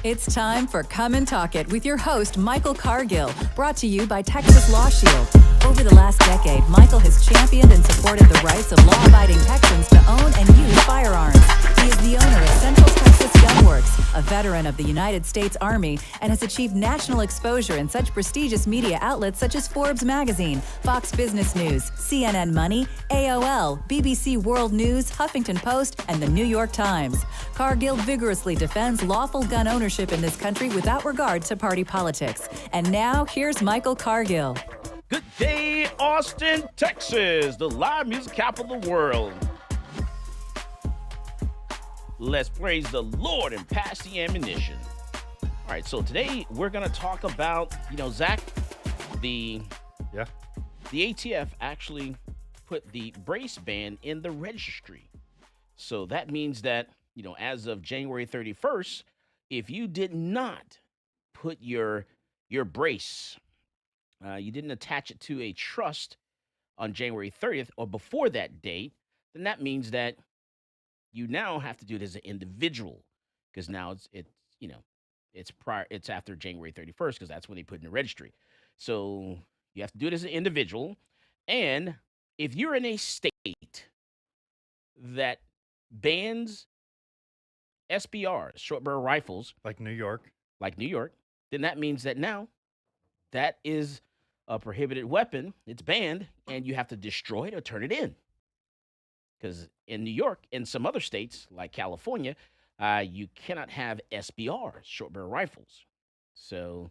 It's time for Come and Talk It with your host, Michael Cargill, brought to you by Texas Law Shield. Over the last decade, Michael has championed and supported the rights of law-abiding Texans to own and use firearms. He is the owner of Central Texas Gunworks, a veteran of the United States Army, and has achieved national exposure in such prestigious media outlets such as Forbes Magazine, Fox Business News, CNN Money, AOL, BBC World News, Huffington Post, and the New York Times. Cargill vigorously defends lawful gun ownership in this country without regard to party politics. And now, here's Michael Cargill. Good day, Austin, Texas, the live music capital of the world. Let's praise the Lord and pass the ammunition. All right, so today we're going to talk about, Zach, the ATF actually put the brace ban in the registry. So that means that, as of January 31st, if you did not put your brace, you didn't attach it to a trust on January 30th or before that date, then that means that you now have to do it as an individual, because now it's after January 31st, because that's when they put it in the registry. So you have to do it as an individual. And if you're in a state that bans SBRs, short barrel rifles, like New York, then that means that now that is a prohibited weapon. It's banned, and you have to destroy it or turn it in. Because in New York and some other states like California, you cannot have SBRs, short barrel rifles. So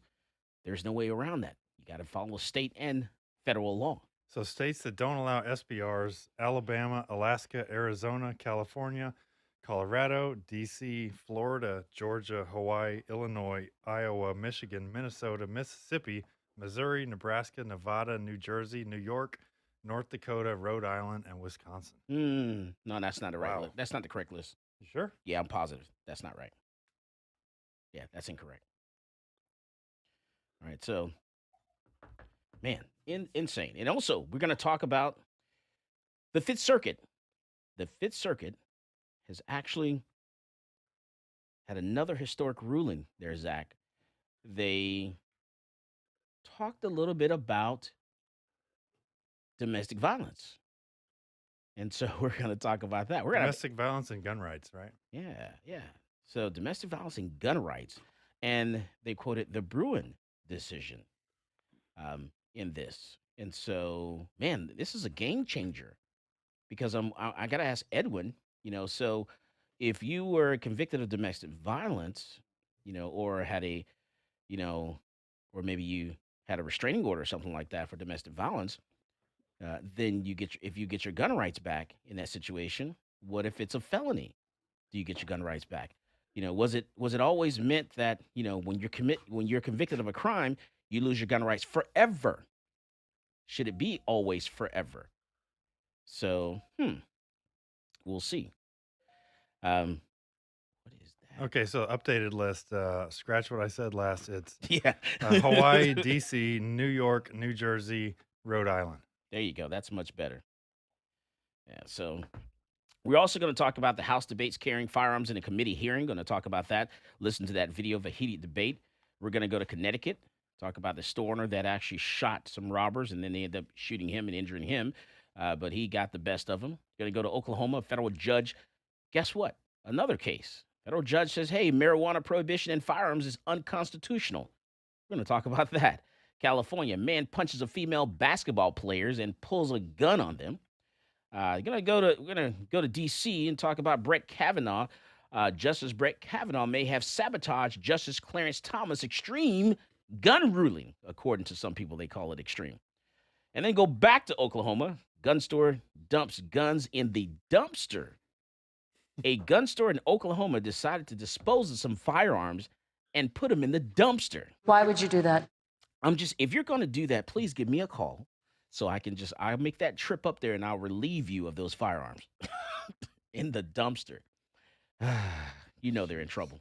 there's no way around that. You got to follow state and federal law. So states that don't allow SBRs: Alabama, Alaska, Arizona, California, Colorado, D.C., Florida, Georgia, Hawaii, Illinois, Iowa, Michigan, Minnesota, Mississippi, Missouri, Nebraska, Nevada, New Jersey, New York, North Dakota, Rhode Island, and Wisconsin. No, that's not the right list. That's not the correct list. You sure? Yeah, I'm positive. That's not right. Yeah, that's incorrect. All right, so, man, insane. And also, we're going to talk about the Fifth Circuit. The Fifth Circuit has actually had another historic ruling there, Zach. They talked a little bit about domestic violence. And so we're going to talk about that. Domestic violence and gun rights, right? Yeah. So domestic violence and gun rights. And they quoted the Bruin decision in this. And so, man, this is a game changer, because I got to ask Edwin, so if you were convicted of domestic violence, or had or maybe you had a restraining order or something like that for domestic violence, then if you get your gun rights back in that situation. What if it's a felony? Do you get your gun rights back? Was it always meant that when you're convicted of a crime, you lose your gun rights forever? Should it be always forever? So we'll see. What is that? Okay, so updated list. Scratch what I said last. It's Yeah. Hawaii, D.C., New York, New Jersey, Rhode Island. There you go. That's much better. Yeah, so we're also going to talk about the House debates carrying firearms in a committee hearing. Going to talk about that. Listen to that video of a heated debate. We're going to go to Connecticut, talk about the store owner that actually shot some robbers, and then they ended up shooting him and injuring him, but he got the best of them. Going to go to Oklahoma. A federal judge, guess what? Another case. Federal judge says, hey, marijuana prohibition and firearms is unconstitutional. We're going to talk about that. California, man punches a female basketball players and pulls a gun on them. We're gonna go to D.C. and talk about Brett Kavanaugh. Justice Brett Kavanaugh may have sabotaged Justice Clarence Thomas' extreme gun ruling. According to some people, they call it extreme. And then go back to Oklahoma. Gun store dumps guns in the dumpster. A gun store in Oklahoma decided to dispose of some firearms and put them in the dumpster. Why would you do that? If you're going to do that, please give me a call so I'll make that trip up there and I'll relieve you of those firearms in the dumpster. They're in trouble.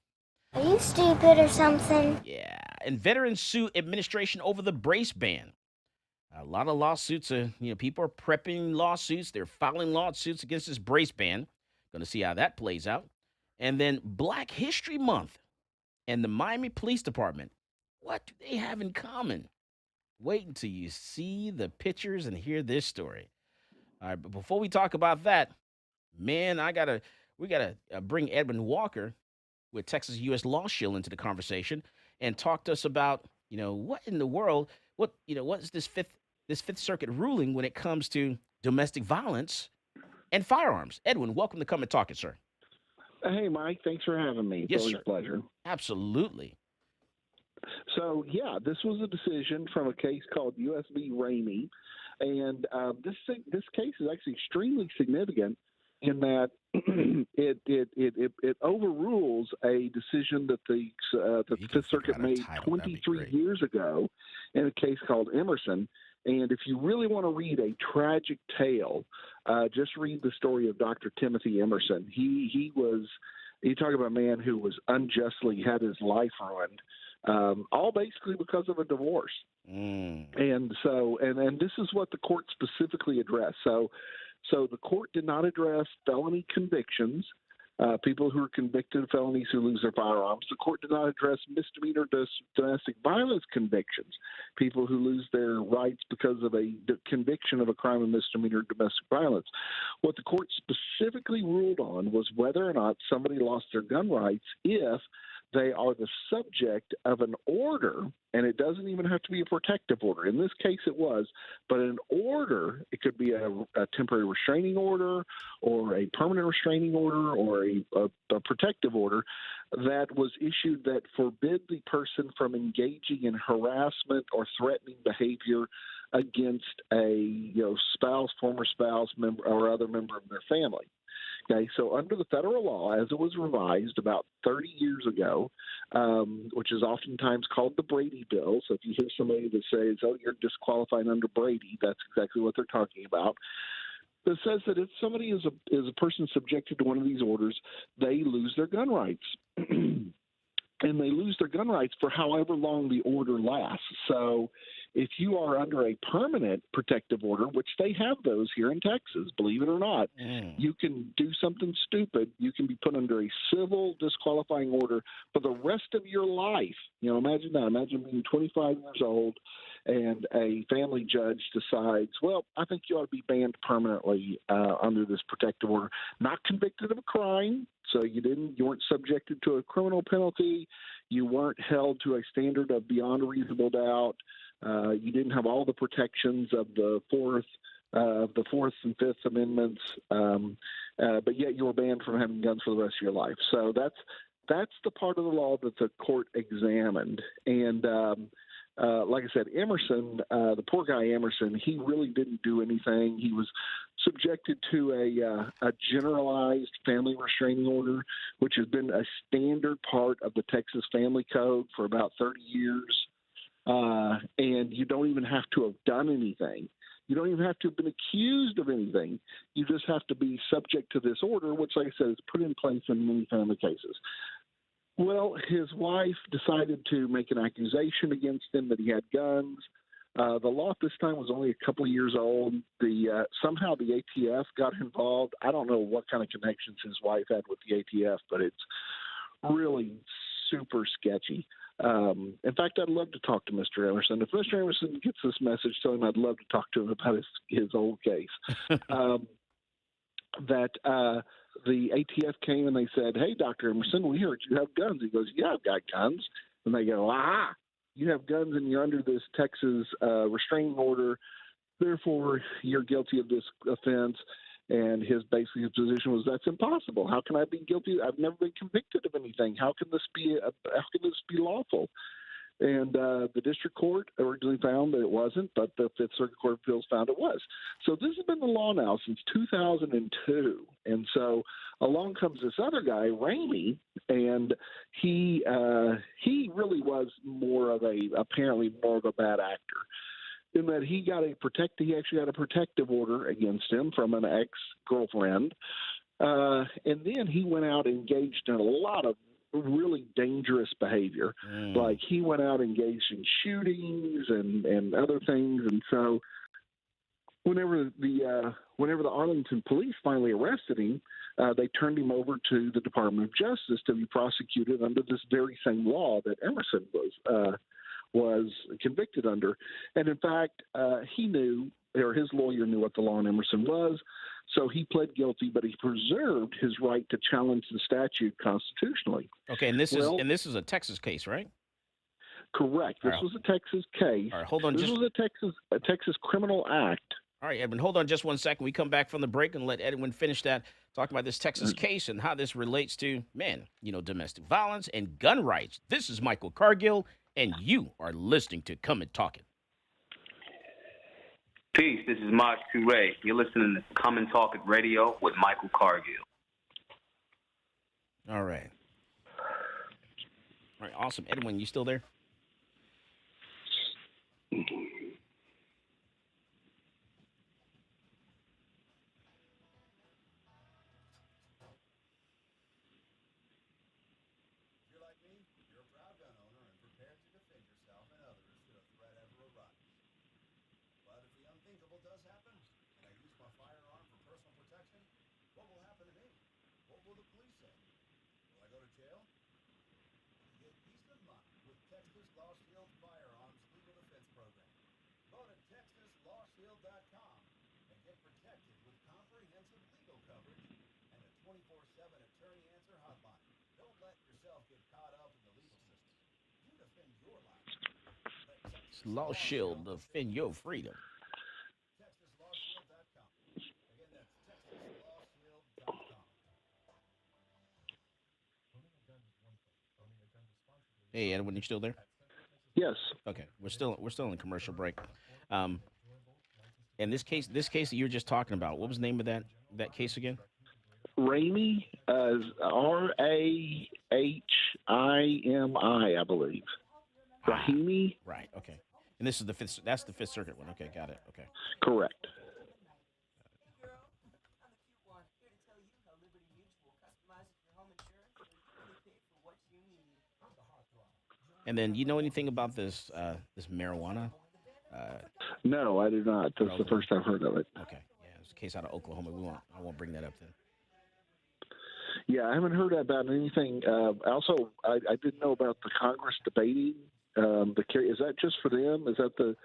Are you stupid or something? Yeah. And veterans sue administration over the brace ban. A lot of lawsuits people are prepping lawsuits. They're filing lawsuits against this brace ban. Going to see how that plays out. And then Black History Month and the Miami Police Department. What do they have in common? Wait until you see the pictures and hear this story. All right, but before we talk about that, man, we gotta bring Edwin Walker with Texas U.S. Law Shield into the conversation and talk to us about, what in the world, what is this Fifth Circuit ruling when it comes to domestic violence and firearms. Edwin, welcome to Come and Talk It, sir. Hey, Mike. Thanks for having me. It's Yes, always sir. a pleasure. Absolutely. So, yeah, this was a decision from a case called U.S. v. Ramey, and this case is actually extremely significant in that it overrules a decision that the Fifth Circuit made 23 years ago in a case called Emerson. And if you really want to read a tragic tale, just read the story of Dr. Timothy Emerson. You talk about a man who was unjustly had his life ruined, all basically because of a divorce. And so, and this is what the court specifically addressed. So the court did not address felony convictions, people who are convicted of felonies who lose their firearms. The court did not address misdemeanor domestic violence convictions, people who lose their rights because of a conviction of a crime of misdemeanor domestic violence. What the court specifically ruled on was whether or not somebody lost their gun rights if they are the subject of an order, and it doesn't even have to be a protective order. In this case, it was, but an order, it could be a temporary restraining order or a permanent restraining order or a protective order that was issued that forbid the person from engaging in harassment or threatening behavior against a spouse, former spouse, member, or other member of their family. Okay, so under the federal law, as it was revised about 30 years ago, which is oftentimes called the Brady Bill. So if you hear somebody that says, "Oh, you're disqualified under Brady," that's exactly what they're talking about. It says that if somebody is a person subjected to one of these orders, they lose their gun rights. And they lose their gun rights for however long the order lasts. So if you are under a permanent protective order, which they have those here in Texas, believe it or not, you can do something stupid. You can be put under a civil disqualifying order for the rest of your life. Imagine that. Imagine being 25 years old and a family judge decides, well, I think you ought to be banned permanently under this protective order. Not convicted of a crime, so you weren't subjected to a criminal penalty. You weren't held to a standard of beyond a reasonable doubt. You didn't have all the protections of the Fourth and Fifth Amendments, but yet you were banned from having guns for the rest of your life. So that's the part of the law that the court examined. And like I said, Emerson, the poor guy Emerson, he really didn't do anything. He was subjected to a generalized family restraining order, which has been a standard part of the Texas Family Code for about 30 years. And you don't even have to have done anything. You don't even have to have been accused of anything. You just have to be subject to this order, which, like I said, is put in place in many family cases. Well, his wife decided to make an accusation against him that he had guns. The law at this time was only a couple of years old. Somehow the ATF got involved. I don't know what kind of connections his wife had with the ATF, but it's really super sketchy. In fact, I'd love to talk to Mr. Emerson. If Mr. Emerson gets this message, tell him I'd love to talk to him about his old case. The ATF came and they said, "Hey, Dr. Emerson, we heard you have guns." He goes, "Yeah, I've got guns." And they go, "Aha, you have guns and you're under this Texas restraining order. Therefore, you're guilty of this offense." And his position was, "That's impossible. How can I be guilty? I've never been convicted of anything. How can this be lawful?" And the district court originally found that it wasn't, but the Fifth Circuit Court of Appeals found it was. So this has been the law now since 2002. And so along comes this other guy, Ramey, and he really was apparently more of a bad actor, in that he actually got a protective order against him from an ex-girlfriend. And then he went out and engaged in a lot of really dangerous behavior. Like he went out engaged in shootings and other things. And so Whenever the Arlington police finally arrested him, they turned him over to the Department of Justice to be prosecuted under this very same law that Emerson was convicted under. And in fact, he knew, or his lawyer knew what the law in Emerson was, so he pled guilty, but he preserved his right to challenge the statute constitutionally. Okay, and this is a Texas case, right? Correct. This was a Texas case. All right, hold on. This was a Texas criminal act. All right, Edwin, hold on just one second. We come back from the break and let Edwin finish that, talking about this Texas case and how this relates to, domestic violence and gun rights. This is Michael Cargill, and you are listening to Come and Talk It. Peace, this is Maj Toure. You're listening to Come and Talk It Radio with Michael Cargill. All right. All right, awesome. Edwin, you still there? TexasLawShield.com and get protected with comprehensive legal coverage and a 24/7 attorney answer hotline. Don't let yourself get caught up in the legal system. You defend your life. Law Shield, defend your freedom. TexasLawShield.com. Again, that's TexasLawShield.com. Hey, Edwin, you still there? Yes. Okay, we're still in a commercial break. And this case that you were just talking about, what was the name of that case again? Ramey, Rahimi, I believe. Rahimi. Right. Okay. And this is that's the Fifth Circuit one. Okay, got it. Okay. Correct. And then, you know anything about this marijuana? No, I do not. That's the first I've heard of it. Okay. Yeah, it's a case out of Oklahoma. I won't bring that up then. Yeah, I haven't heard about anything. Also, I didn't know about the Congress debating. Is that just for them? Is that the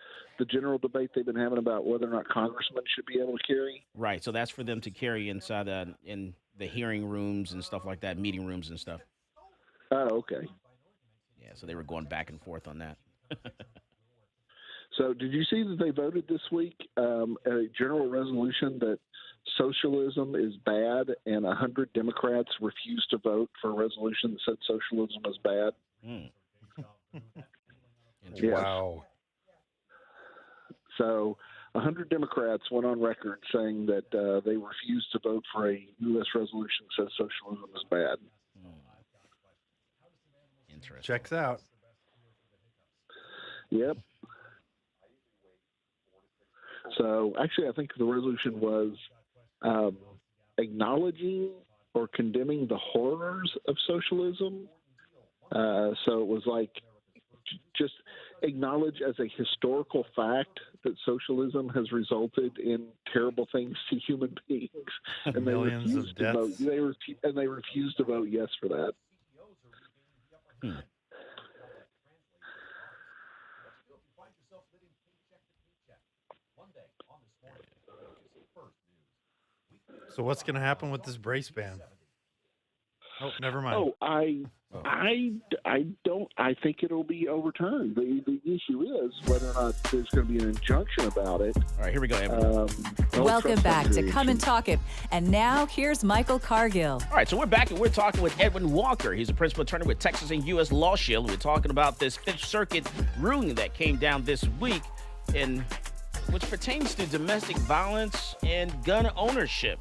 general debate they've been having about whether or not congressmen should be able to carry? Right. So that's for them to carry inside in the hearing rooms and stuff like that, meeting rooms and stuff. Oh, okay. Yeah. So they were going back and forth on that. So did you see that they voted this week a general resolution that socialism is bad, and 100 Democrats refused to vote for a resolution that said socialism is bad? Yes. Wow. So 100 Democrats went on record saying that they refused to vote for a U.S. resolution that says socialism is bad. Interesting. Checks out. Yep. So actually, I think the resolution was acknowledging or condemning the horrors of socialism. So it was like just acknowledge as a historical fact that socialism has resulted in terrible things to human beings, and they Millions of refused to vote. deaths. They refused to vote yes for that. So what's going to happen with this brace ban? Oh, never mind. Oh, I don't. I think it'll be overturned. The issue is whether or not there's going to be an injunction about it. All right, here we go, Evan. Welcome back to Come and Talk It. And now here's Michael Cargill. All right, so we're back and we're talking with Edwin Walker. He's a principal attorney with Texas and U.S. Law Shield. We're talking about this Fifth Circuit ruling that came down this week, and which pertains to domestic violence and gun ownership.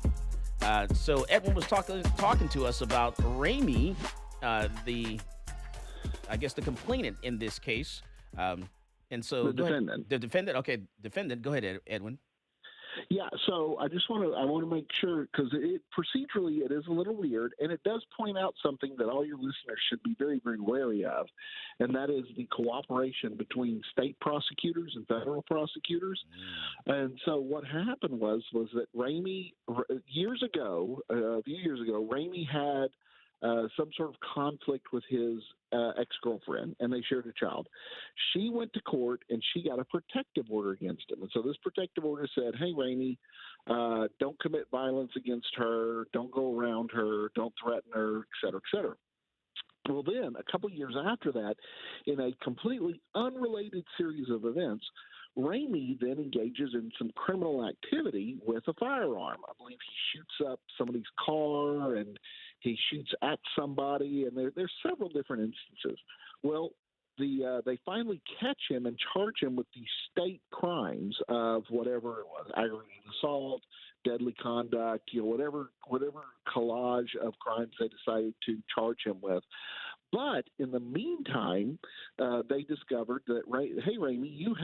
So Edwin was talking to us about Ramey, the complainant in this case. And so The defendant. The defendant. Okay, defendant. Go ahead, Edwin. Yeah, so I want to make sure, because procedurally it is a little weird, and it does point out something that all your listeners should be very, very wary of, and that is the cooperation between state prosecutors and federal prosecutors. And so what happened was that Ramey, years ago, a few years ago, Ramey had some sort of conflict with his ex-girlfriend, and they shared a child. She went to court, and she got a protective order against him. And so this protective order said, hey, Ramey, don't commit violence against her, don't go around her, don't threaten her, et cetera, et cetera. Well, then, a couple of years after that, in a completely unrelated series of events, Ramey then engages in some criminal activity with a firearm. I believe he shoots up somebody's car and he shoots at somebody, and there's several different instances. Well, they finally catch him and charge him with the state crimes of whatever it was, aggravated assault, deadly conduct, whatever collage of crimes they decided to charge him with. But in the meantime, they discovered that, hey, Ramey, you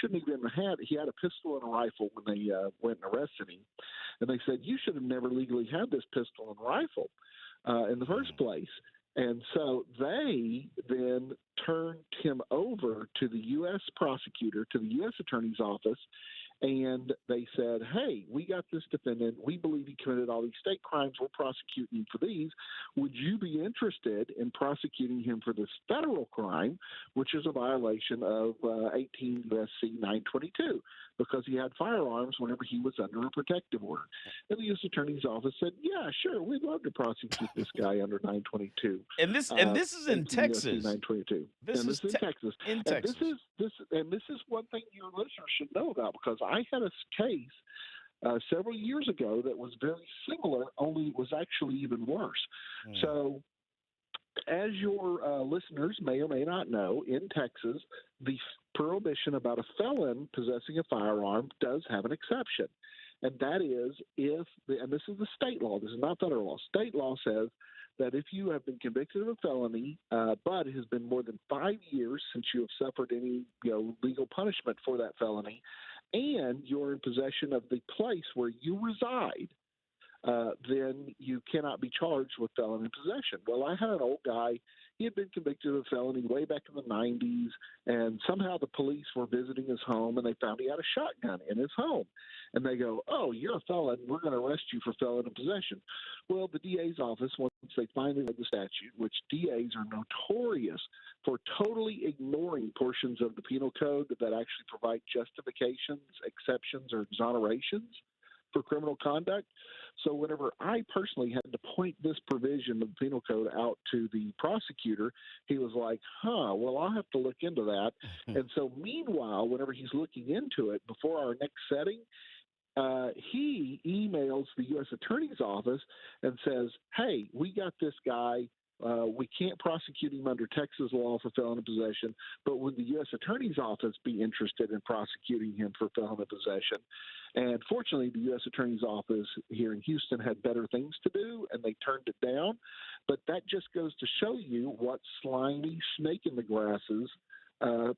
shouldn't have even had. He had a pistol and a rifle when they went and arrested him, and they said you should have never legally had this pistol and rifle in the first place. And so they then turned him over to the U.S. prosecutor, to the U.S. Attorney's Office, and they said, hey, we got this defendant. We believe he committed all these state crimes. We're prosecuting him for these. Would you be interested in prosecuting him for this federal crime, which is a violation of 18 U.S.C. 922, because he had firearms whenever he was under a protective order? And the U.S. Attorney's Office said, yeah, sure, we'd love to prosecute this guy under 922. And this is in Texas. 922. This is in Texas. And this is one thing your listeners should know about, because I had a case several years ago that was very similar, only it was actually even worse. So, as your listeners may or may not know, in Texas, the prohibition about a felon possessing a firearm does have an exception. And that is and this is the state law, this is not federal law. State law says that if you have been convicted of a felony, but it has been more than 5 years since you have suffered any legal punishment for that felony, and you're in possession of the place where you reside, then you cannot be charged with felony possession. Well, I had an old guy. He had been convicted of a felony way back in the 90s, and somehow the police were visiting his home, and they found he had a shotgun in his home. And they go, oh, you're a felon. We're going to arrest you for felony possession. Well, the DA's office, once they finally read the statute, which DAs are notorious for totally ignoring portions of the penal code that actually provide justifications, exceptions, or exonerations for criminal conduct. So whenever I personally had to point this provision of the penal code out to the prosecutor, he was like, well, I'll have to look into that. And so meanwhile, whenever he's looking into it, before our next setting, he emails the U.S. Attorney's Office and says, hey, we got this guy. We can't prosecute him under Texas law for felony possession, but would the U.S. Attorney's Office be interested in prosecuting him for felony possession? And fortunately, the U.S. Attorney's Office here in Houston had better things to do, and they turned it down. But that just goes to show you what slimy snake in the grasses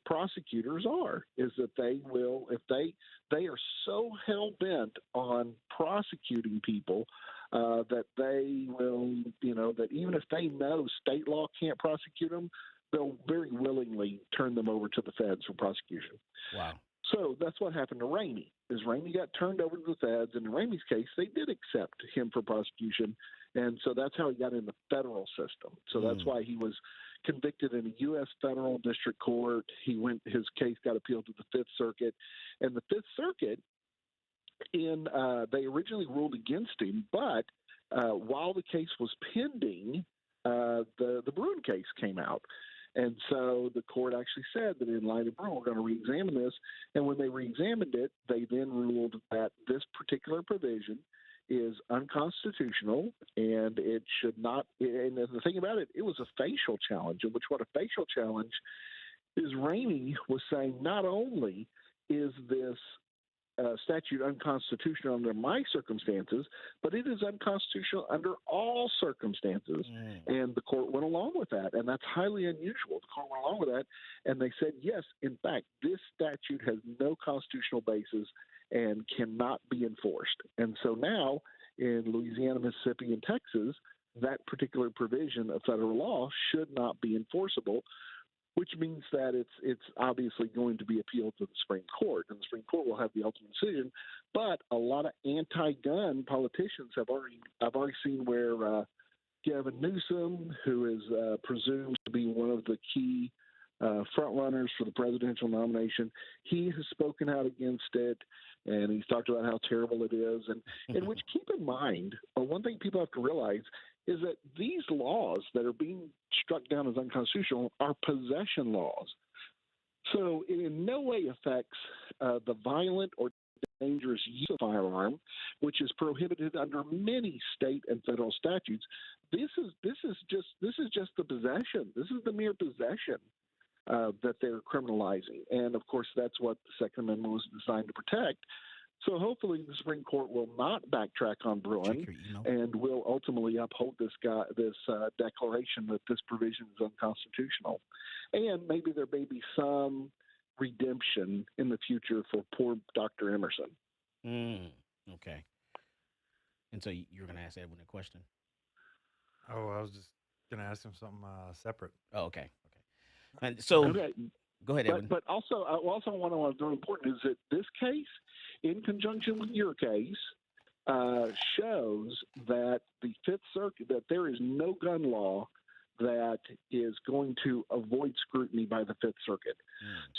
prosecutors are, is that they will, if they are so hell-bent on prosecuting people that they will, that even if they know state law can't prosecute them, they'll very willingly turn them over to the feds for prosecution. Wow. So that's what happened to Ramey, is Ramey got turned over to the feds, and in Ramey's case, they did accept him for prosecution, and so that's how he got in the federal system. So that's why he was convicted in a U.S. federal district court. His case got appealed to the Fifth Circuit, and the Fifth Circuit, they originally ruled against him, but while the case was pending, the Bruin case came out. And so the court actually said that in light of Bruin, we're going to reexamine this. And when they reexamined it, they then ruled that this particular provision is unconstitutional, and it should not. And the thing about it, it was a facial challenge, in which what a facial challenge is, Ramey was saying, not only is this statute unconstitutional under my circumstances, but it is unconstitutional under all circumstances. And the court went along with that, and that's highly unusual. The court went along with that, and they said, yes, in fact, this statute has no constitutional basis, and cannot be enforced. And so now in Louisiana, Mississippi, and Texas, that particular provision of federal law should not be enforceable, which means that it's obviously going to be appealed to the Supreme Court, and the Supreme Court will have the ultimate decision. But a lot of anti-gun politicians I've already seen where Gavin Newsom, who is presumed to be one of the key front runners for the presidential nomination, he has spoken out against it, and he's talked about how terrible it is. And which, keep in mind, or one thing people have to realize is that these laws that are being struck down as unconstitutional are possession laws. So it in no way affects the violent or dangerous use of firearm, which is prohibited under many state and federal statutes. This is just the possession. This is the mere possession that they're criminalizing, and of course that's what the Second Amendment was designed to protect. So hopefully the Supreme Court will not backtrack on Bruin and will ultimately uphold this declaration that this provision is unconstitutional. And maybe there may be some redemption in the future for poor Dr. Emerson. Okay. And so you're going to ask Edwin a question? Oh, I was just going to ask him something separate. Oh, okay. And so, go ahead, Edwin. But also, what's very important is that this case, in conjunction with your case, shows that the Fifth Circuit, that there is no gun law that is going to avoid scrutiny by the Fifth Circuit.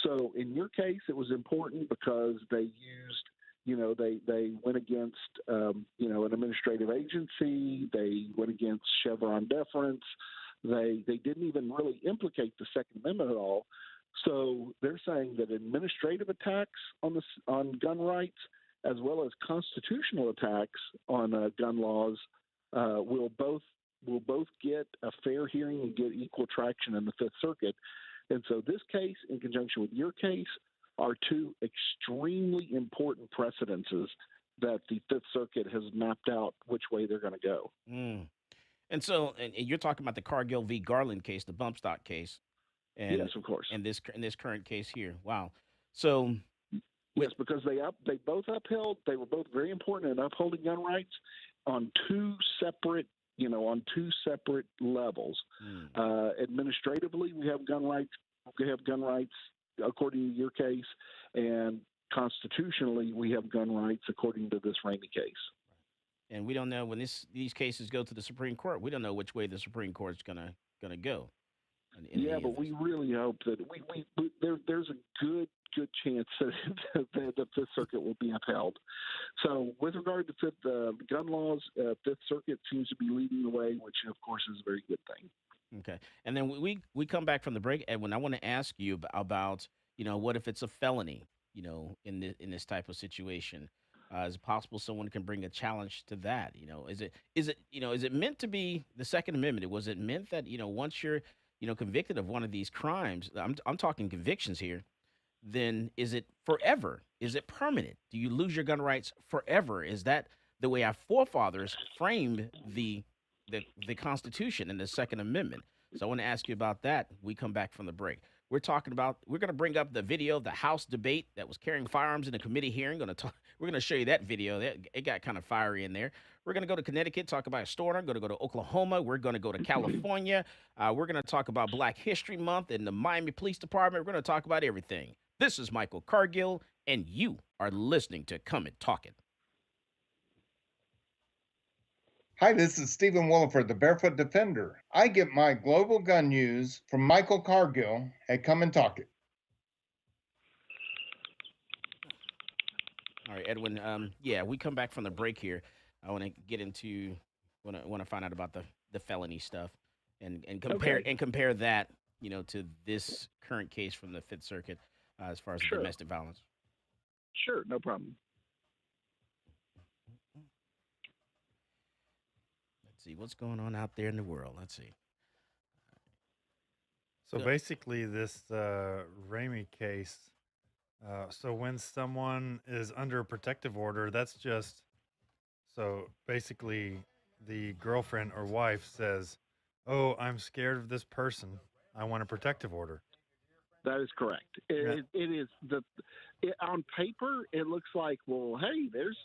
So in your case, it was important because they used, they went against, an administrative agency. They went against Chevron deference. They didn't even really implicate the Second Amendment at all. So they're saying that administrative attacks on gun rights, as well as constitutional attacks on gun laws, will both get a fair hearing and get equal traction in the Fifth Circuit. And so this case, in conjunction with your case, are two extremely important precedences that the Fifth Circuit has mapped out which way they're going to go. And so, and you're talking about the Cargill v. Garland case, the bump stock case. And, yes, of course. And this current case here. Wow. So yes, because they both upheld. They were both very important in upholding gun rights on two separate levels. Administratively, we have gun rights. We have gun rights according to your case, and constitutionally, we have gun rights according to this Ramey case. And we don't know when these cases go to the Supreme Court. We don't know which way the Supreme Court's gonna go. Yeah, but we really hope that there's a good chance that the Fifth Circuit will be upheld. So with regard to gun laws, Fifth Circuit seems to be leading the way, which of course is a very good thing. Okay, and then we come back from the break, Edwin. I want to ask you about what if it's a felony, in this type of situation. Is it possible someone can bring a challenge to that? Is it meant to be the Second Amendment? Was it meant that once you're convicted of one of these crimes, I'm talking convictions here, then is it forever? Is it permanent? Do you lose your gun rights forever? Is that the way our forefathers framed the Constitution and the Second Amendment? So I want to ask you about that. We come back from the break. We're going to bring up the video of the House debate that was carrying firearms in a committee hearing. We're going to show you that video. It got kind of fiery in there. We're going to go to Connecticut, talk about a store. I'm going to go to Oklahoma. We're going to go to California. We're going to talk about Black History Month and the Miami Police Department. We're going to talk about everything. This is Michael Cargill, and you are listening to Come and Talk It. Hi, this is Stephen Williford, the Barefoot Defender. I get my global gun news from Michael Cargill at Come and Talk It. All right, Edwin. We come back from the break here. I want to get into want to find out about the felony stuff and compare that to this current case from the Fifth Circuit as far as domestic violence. Sure, no problem. See what's going on out there in the world. Let's see. So basically, this Ramey case. So when someone is under a protective order, that's just so basically the girlfriend or wife says, "Oh, I'm scared of this person. I want a protective order." That is correct. It is on paper. It looks like, well, hey, there's,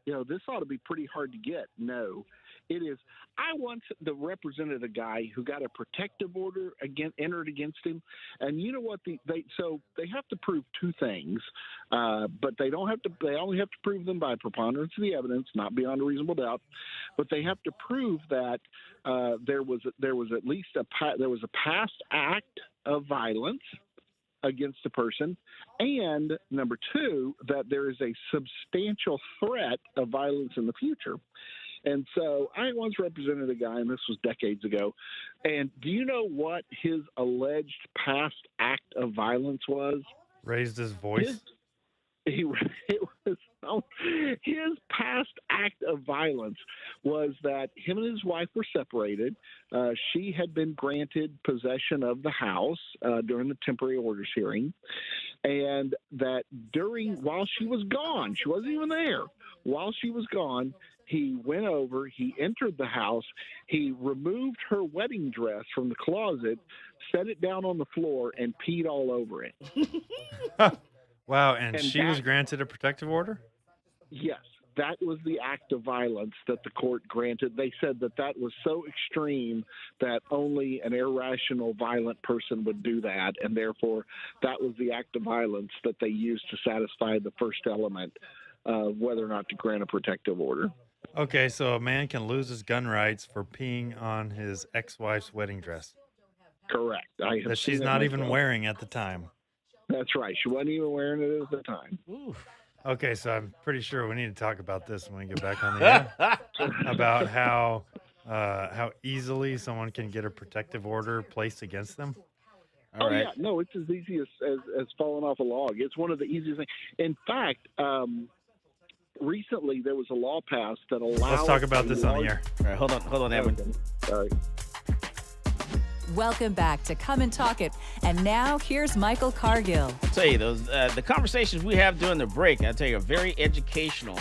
this ought to be pretty hard to get. No, it is. I once represented a guy who got a protective order entered against him, and you know what? They have to prove two things, but they don't have to. They only have to prove them by preponderance of the evidence, not beyond a reasonable doubt. But they have to prove that there was at least a past act of violence against a person, and number two, that there is a substantial threat of violence in the future. And so I once represented a guy, and this was decades ago, and do you know what his alleged past act of violence was? Raised his voice? His past act of violence was that him and his wife were separated. She had been granted possession of the house during the temporary orders hearing, and that while she was gone, she wasn't even there. While she was gone, he went over, he entered the house, he removed her wedding dress from the closet, set it down on the floor, and peed all over it. Wow, and she was granted a protective order? Yes, that was the act of violence that the court granted. They said that was so extreme that only an irrational, violent person would do that, and therefore that was the act of violence that they used to satisfy the first element of whether or not to grant a protective order. Okay, so a man can lose his gun rights for peeing on his ex-wife's wedding dress. Correct. That she's not even wearing at the time. That's right. She wasn't even wearing it at the time. Oof. Okay, so I'm pretty sure we need to talk about this when we get back on the air. About how easily someone can get a protective order placed against them. All right. Yeah. No, it's as easy as falling off a log. It's one of the easiest things. In fact, recently there was a law passed that allows... Let's talk about this on the air. All right, hold on, Edwin. Okay. Sorry. Welcome back to Come and Talk It. And now here's Michael Cargill. I'll tell you, the conversations we have during the break, I'll tell you, are very educational.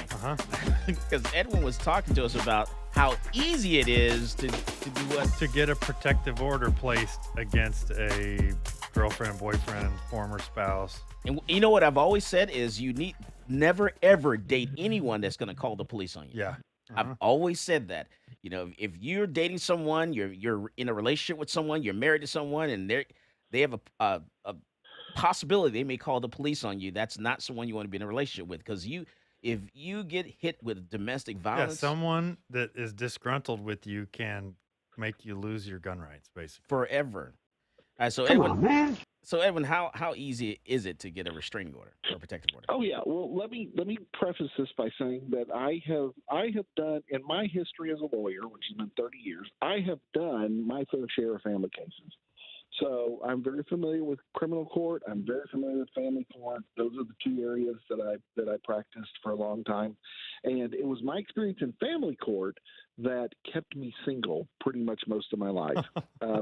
Because Edwin was talking to us about how easy it is to do what? To get a protective order placed against a girlfriend, boyfriend, former spouse. And you know what I've always said is you need never, ever date anyone that's going to call the police on you. Yeah. I've always said that. You know, if you're dating someone, you're in a relationship with someone, you're married to someone, and they have a possibility they may call the police on you, that's not someone you want to be in a relationship with. Because if you get hit with domestic violence, someone that is disgruntled with you can make you lose your gun rights, basically, forever. All right, so Edwin, how easy is it to get a restraining order or a protective order? Oh yeah. Well, let me preface this by saying that I have done, in my history as a lawyer, which has been 30 years, I have done my fair share of family cases. So I'm very familiar with criminal court. I'm very familiar with family court. Those are the two areas that I practiced for a long time. And it was my experience in family court that kept me single pretty much most of my life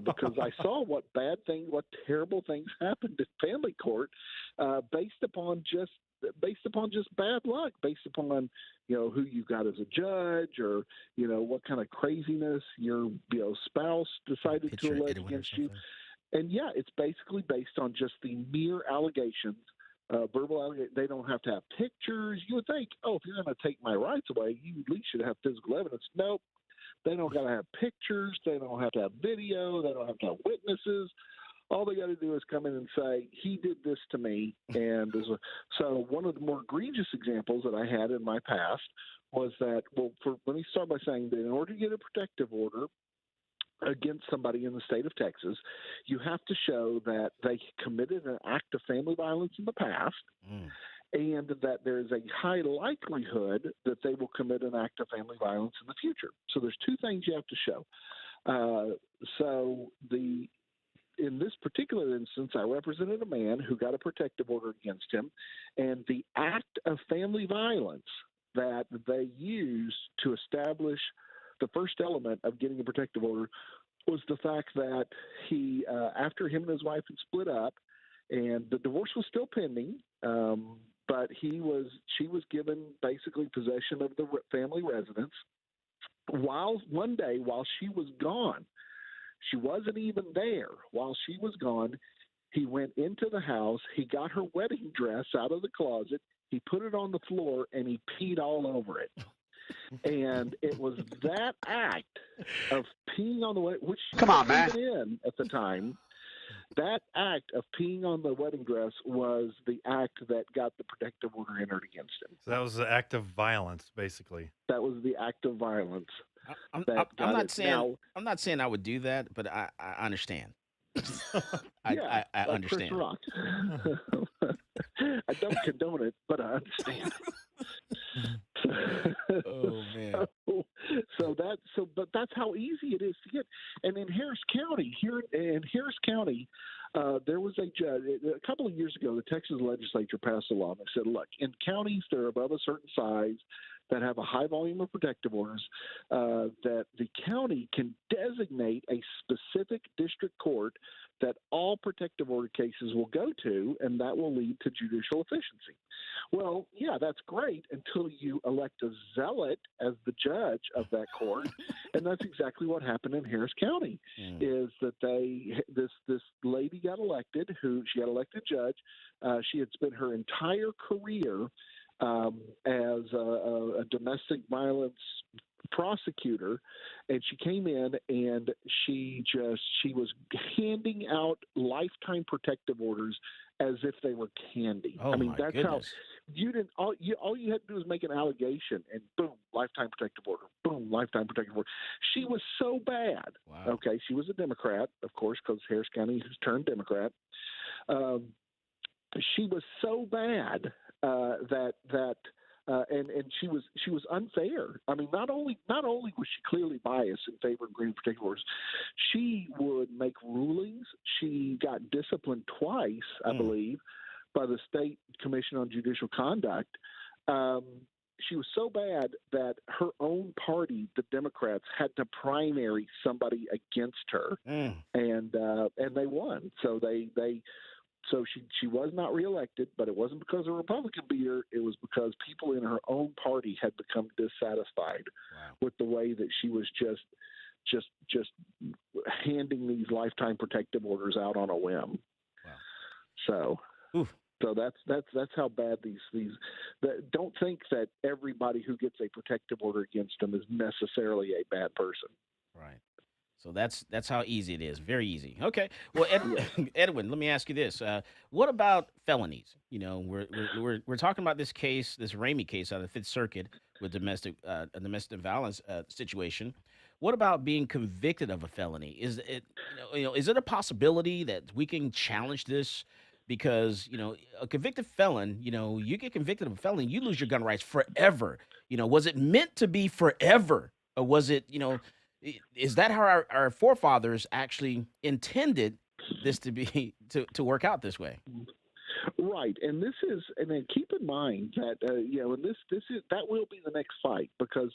because I saw what terrible things happened in family court based upon just bad luck, based upon who you got as a judge, or what kind of craziness your spouse decided to allege against you. And yeah, it's basically based on just the mere allegations, verbal allegations. They don't have to have pictures. You would think, if you're going to take my rights away, you at least should have physical evidence. Nope. They don't got to have pictures. They don't have to have video. They don't have to have witnesses. All they got to do is come in and say, he did this to me. And so one of the more egregious examples that I had in my past was that, let me start by saying that in order to get a protective order against somebody in the state of Texas, you have to show that they committed an act of family violence in the past, and that there is a high likelihood that they will commit an act of family violence in the future. So there's two things you have to show. In this particular instance, I represented a man who got a protective order against him, and the act of family violence that they used to establish the first element of getting a protective order was the fact that he, after him and his wife had split up, and the divorce was still pending, but she was given basically possession of the family residence. One day while she was gone, she wasn't even there. While she was gone, He went into the house. He got her wedding dress out of the closet. He put it on the floor, and he peed all over it. And it was that act of peeing on the wedding, which she wasn't even in at the time. That act of peeing on the wedding dress was the act that got the protective order entered against him. So that was the act of violence, basically. That was the act of violence. I'm not saying I would do that, but I understand. I like understand. Chris Rock. I don't condone it, but I understand. Oh man. But that's how easy it is to get. And in Harris County, there was a judge a couple of years ago. The Texas legislature passed a law that said, look, in counties that are above a certain size that have a high volume of protective orders, that the county can designate a specific district court that all protective order cases will go to, and that will lead to judicial efficiency. Well, yeah, that's great until you elect a zealot as the judge of that court, and that's exactly what happened in Harris County. Is that this lady got elected, she got elected judge. She had spent her entire career as a domestic violence prosecutor, and she came in and she was handing out lifetime protective orders as if they were candy. Oh, I mean, my that's goodness. how you didn't. All you had to do was make an allegation, and boom, lifetime protective order. Boom, lifetime protective order. She was so bad. Wow. Okay, she was a Democrat, of course, because Harris County has turned Democrat. She was so bad and she was unfair. I mean, not only was she clearly biased in favor of green protective orders, she would make rulings. She got disciplined twice, I believe, by the State Commission on Judicial Conduct. She was so bad that her own party, the Democrats, had to primary somebody against her, and they won. So she was not reelected, but it wasn't because a Republican beat her. It was because people in her own party had become dissatisfied with the way that she was just handing these lifetime protective orders out on a whim. Wow. So that's how bad these. Don't think that everybody who gets a protective order against them is necessarily a bad person. Right. So that's how easy it is. Very easy. Okay. Well, Edwin, let me ask you this: what about felonies? You know, we're talking about this case, this Ramey case out of the Fifth Circuit with a domestic violence situation. What about being convicted of a felony? Is it is it a possibility that we can challenge this? Because a convicted felon, you get convicted of a felony, you lose your gun rights forever. Was it meant to be forever, or was it is that how our forefathers actually intended this to be to work out this way? Right, and then keep in mind that and that will be the next fight, because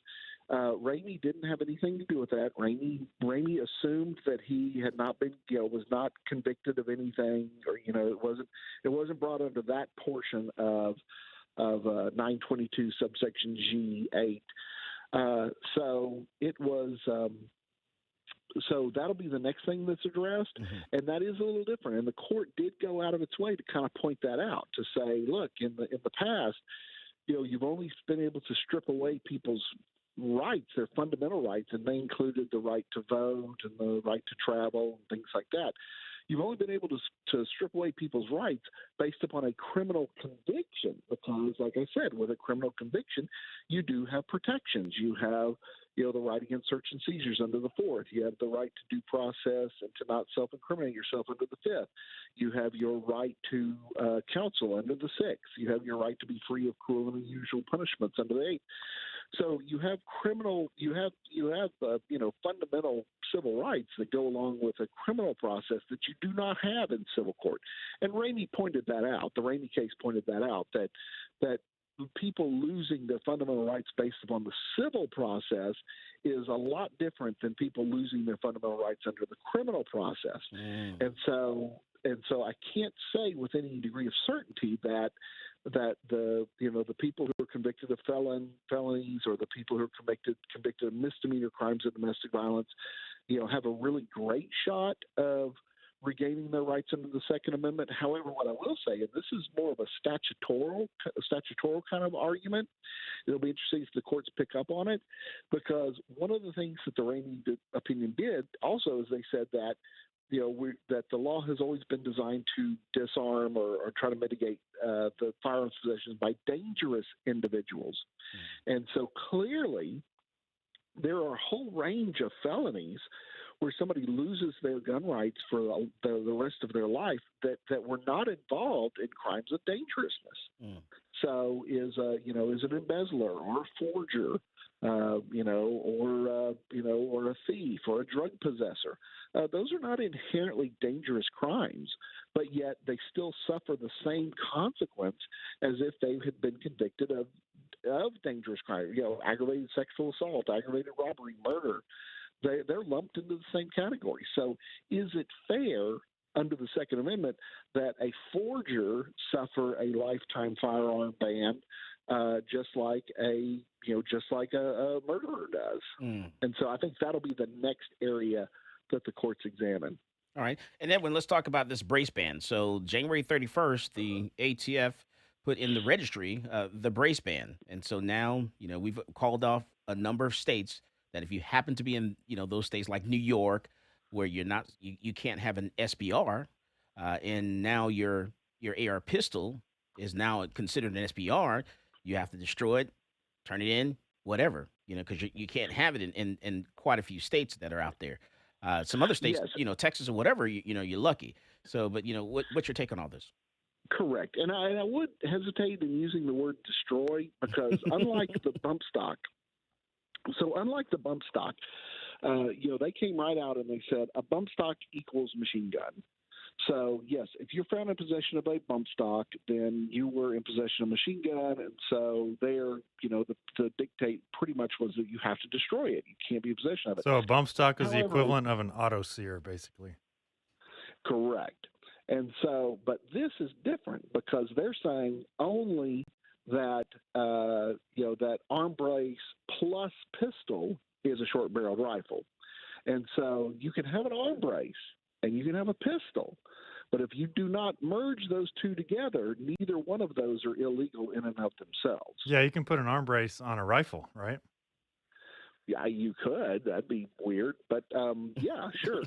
Ramey didn't have anything to do with that. Ramey assumed that he had not been was not convicted of anything, or it wasn't brought under that portion of 922 subsection G8. So it was. So that'll be the next thing that's addressed, and that is a little different. And the court did go out of its way to kind of point that out, to say, look, in the past, you've only been able to strip away people's rights, their fundamental rights, and they included the right to vote and the right to travel and things like that. You've only been able to strip away people's rights based upon a criminal conviction, because, like I said, with a criminal conviction, you do have protections. You have, the right against search and seizures under the Fourth. You have the right to due process and to not self-incriminate yourself under the Fifth. You have your right to counsel under the Sixth. You have your right to be free of cruel and unusual punishments under the Eighth. So you have fundamental civil rights that go along with a criminal process that you do not have in civil court. And Ramey pointed that out. The Ramey case pointed that out, that people losing their fundamental rights based upon the civil process is a lot different than people losing their fundamental rights under the criminal process. And so I can't say with any degree of certainty that the people who are convicted of felonies, or the people who are convicted of misdemeanor crimes of domestic violence, have a really great shot of regaining their rights under the Second Amendment. However, what I will say, and this is more of a statutoral kind of argument, it'll be interesting if the courts pick up on it, because one of the things that the Ramey opinion did also is they said that that the law has always been designed to disarm or try to mitigate the firearms possessions by dangerous individuals. And so clearly there are a whole range of felonies where somebody loses their gun rights for the rest of their life that were not involved in crimes of dangerousness. So is an embezzler or a forger, or a thief or a drug possessor. Those are not inherently dangerous crimes, but yet they still suffer the same consequence as if they had been convicted of dangerous crime. Aggravated sexual assault, aggravated robbery, murder. They're lumped into the same category. So is it fair under the Second Amendment that a forger suffer a lifetime firearm ban just like a murderer does? And so I think that'll be the next area that the courts examine. All right. And Edwin, let's talk about this brace ban. So January 31st, the ATF put in the registry the brace ban. And so now, we've called off a number of states that if you happen to be in, those states like New York, where you can't have an SBR, and now your AR pistol is now considered an SBR, you have to destroy it, turn it in, whatever, because you can't have it in quite a few states that are out there. Some other states, Yes. Texas or whatever, you're lucky. So, but what's your take on all this? Correct. And I would hesitate in using the word destroy, because unlike the bump stock, they came right out and they said a bump stock equals machine gun. So, yes, if you're found in possession of a bump stock, then you were in possession of a machine gun. And so the dictate pretty much was that you have to destroy it. You can't be in possession of it. So a bump stock is the However, equivalent of an auto sear, basically. Correct. And so, but this is different because they're saying only that, that arm brace plus pistol is a short-barreled rifle. And so you can have an arm brace and you can have a pistol. But if you do not merge those two together, neither one of those are illegal in and of themselves. Yeah, you can put an arm brace on a rifle, right? Yeah, you could. That'd be weird. But, yeah, sure.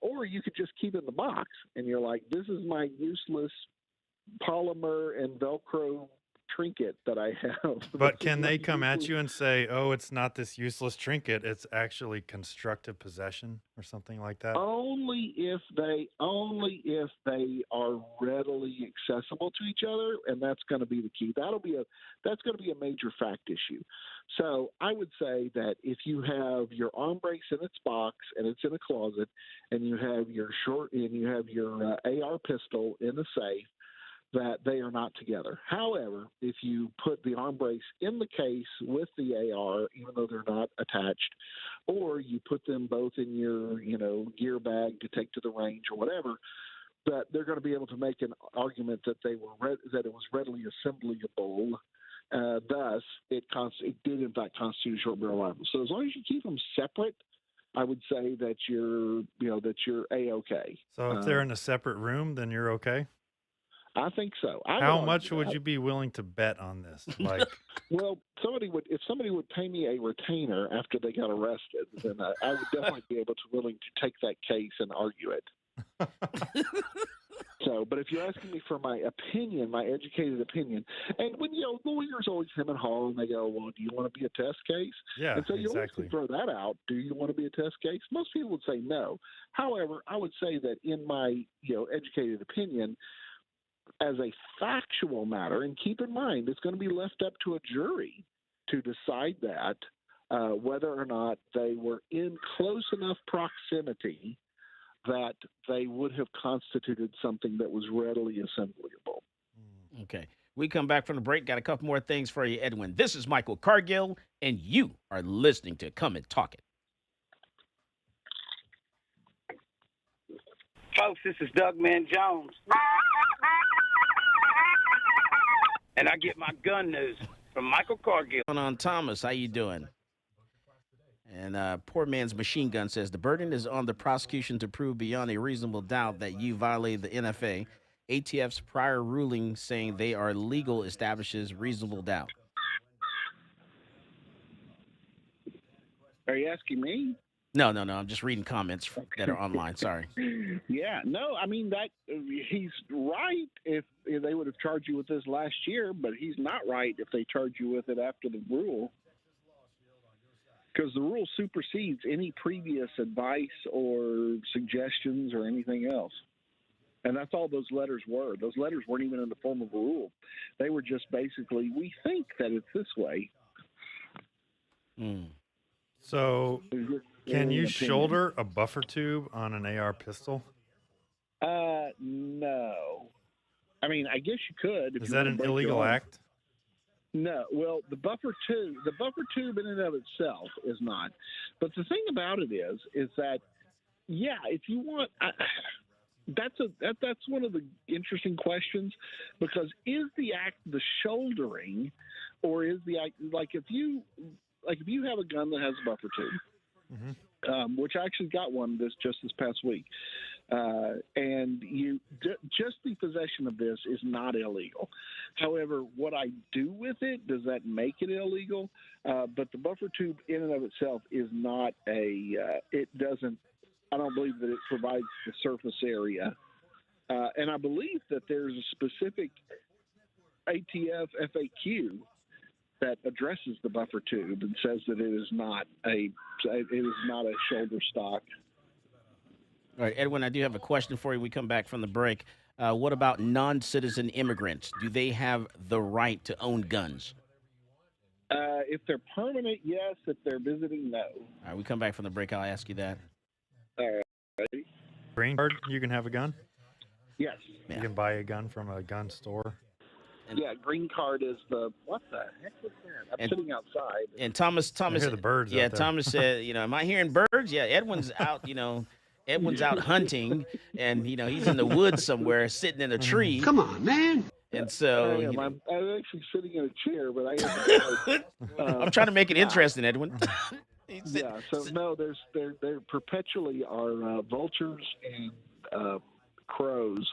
Or you could just keep it in the box, and you're like, this is my useless polymer and Velcro trinket that I have. But can they come at you and say, oh, it's not this useless trinket, it's actually constructive possession or something like that? Only if they are readily accessible to each other, and that's going to be the key. That's going to be a major fact issue. So I would say that if you have your arm brace in its box and it's in a closet, and you have your AR pistol in the safe, that they are not together. However, if you put the arm brace in the case with the AR, even though they're not attached, or you put them both in your, gear bag to take to the range or whatever, that they're going to be able to make an argument that that it was readily assemblable. Thus, it did in fact constitute a short barrel rifle. So as long as you keep them separate, I would say that you're A-okay. So if they're in a separate room, then you're okay? I think so. How much would you be willing to bet on this? Like, well, if somebody would pay me a retainer after they got arrested, then I would definitely be willing to take that case and argue it. So, but if you're asking me for my opinion, my educated opinion, and when lawyers always hem and haw, and they go, "Well, do you want to be a test case?" Yeah, and so you exactly. always throw that out. Do you want to be a test case? Most people would say no. However, I would say that in my educated opinion, as a factual matter, and keep in mind, it's going to be left up to a jury to decide that whether or not they were in close enough proximity that they would have constituted something that was readily assemblable. Okay. We come back from the break. Got a couple more things for you, Edwin. This is Michael Cargill, and you are listening to Come and Talk It. Folks, this is Doug Man Jones. And I get my gun news from Michael Cargill. What's going on, Thomas? How you doing? And poor man's machine gun says the burden is on the prosecution to prove beyond a reasonable doubt that you violated the NFA. ATF's prior ruling saying they are legal establishes reasonable doubt. Are you asking me? No. I'm just reading comments that are online. Sorry. Yeah, no, I mean that he's right if they would have charged you with this last year, but he's not right if they charge you with it after the rule, because the rule supersedes any previous advice or suggestions or anything else. And that's all those letters were. Those letters weren't even in the form of a rule. They were just basically, we think that it's this way. So, can you Opinion. shoulder a buffer tube on an AR pistol? No. I mean, I guess you could. If Is you that wanna an break your illegal arm. act? No. Well, the buffer tube in and of itself is not. But the thing about it is that, yeah, if you want, that's one of the interesting questions, because is the act the shouldering, or is the act like if you have a gun that has a buffer tube, which I actually got one just this past week, and just the possession of this is not illegal. However, what I do with it, does that make it illegal? But the buffer tube in and of itself is not it doesn't. I don't believe that it provides the surface area, and I believe that there's a specific ATF FAQ that addresses the buffer tube and says that it is not a shoulder stock. All right, Edwin, I do have a question for you. We come back from the break. What about non-citizen immigrants? Do they have the right to own guns? If they're permanent, yes. If they're visiting, no. All right, we come back from the break. I'll ask you that. All right. Green card, you can have a gun? Yes. You can buy a gun from a gun store. Yeah, green card is what the heck is that? I'm sitting outside. And Thomas, I hear the birds yeah, out there. Thomas said, am I hearing birds? Yeah, Edwin's out, Edwin's out hunting, and he's in the woods somewhere, sitting in a tree. Come on, man. And so I'm actually sitting in a chair, but I'm trying to make it interesting, Edwin. Yeah, so no, there perpetually are vultures and crows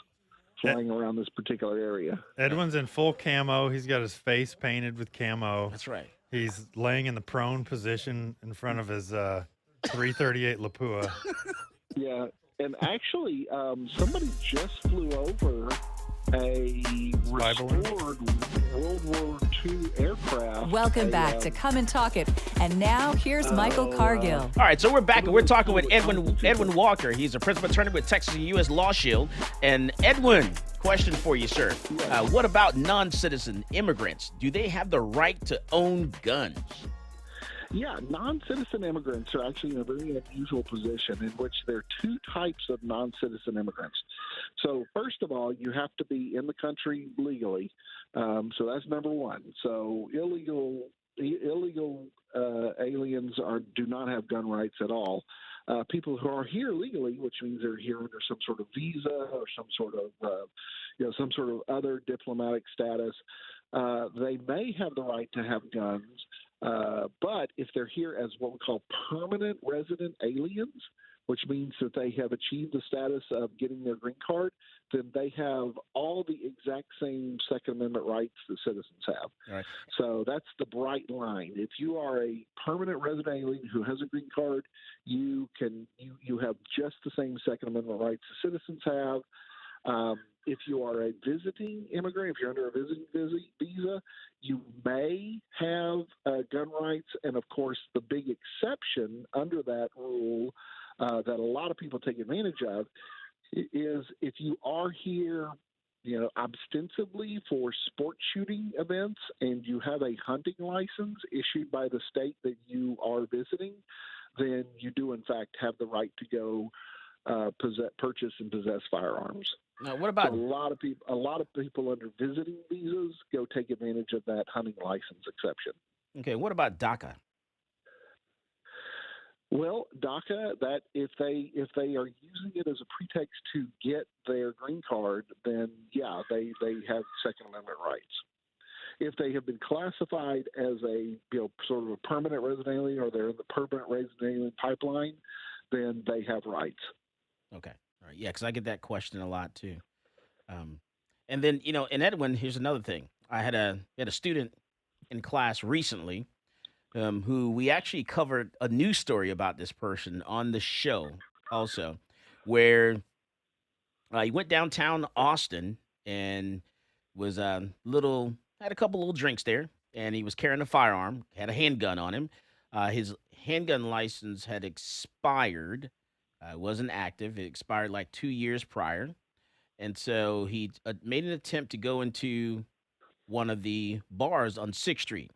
flying around this particular area. Edwin's in full camo. He's got his face painted with camo. That's right. He's laying in the prone position in front of his 338 Lapua. Yeah, and actually, somebody just flew over a restored World War II aircraft. Welcome back to Come and Talk It. And now here's Michael Cargill. All right, so we're back and we're talking with Edwin Walker. He's a principal attorney with Texas and U.S. Law Shield. And Edwin, question for you, sir. What about non-citizen immigrants? Do they have the right to own guns? Yeah, non-citizen immigrants are actually in a very unusual position in which there are two types of non-citizen immigrants. So first of all, you have to be in the country legally. So that's number one. So illegal aliens do not have gun rights at all. People who are here legally, which means they're here under some sort of visa or some sort of other diplomatic status, they may have the right to have guns. But if they're here as what we call permanent resident aliens, which means that they have achieved the status of getting their green card, then they have all the exact same Second Amendment rights that citizens have. All right. So that's the bright line. If you are a permanent resident alien who has a green card, you have just the same Second Amendment rights that citizens have. If you are a visiting immigrant, if you're under a visiting visa, you may have gun rights. And, of course, the big exception under that rule that a lot of people take advantage of is if you are here, ostensibly for sport shooting events and you have a hunting license issued by the state that you are visiting, then you do, in fact, have the right to go purchase and possess firearms. Now, what about a lot of people under visiting visas go take advantage of that hunting license exception. Okay, what about DACA? Well, DACA, that if they are using it as a pretext to get their green card, then yeah, they have Second Amendment rights. If they have been classified as a sort of a permanent resident alien, or they're in the permanent resident alien pipeline, then they have rights. Okay. All right. Yeah, because I get that question a lot too. Um, and then in Edwin, here's another thing. I had a student in class recently who we actually covered a news story about this person on the show also, where he went downtown Austin and was had a couple little drinks there, and he was carrying a firearm, had a handgun on him. His handgun license had expired, wasn't active. It expired like 2 years prior, and so he made an attempt to go into one of the bars on 6th Street.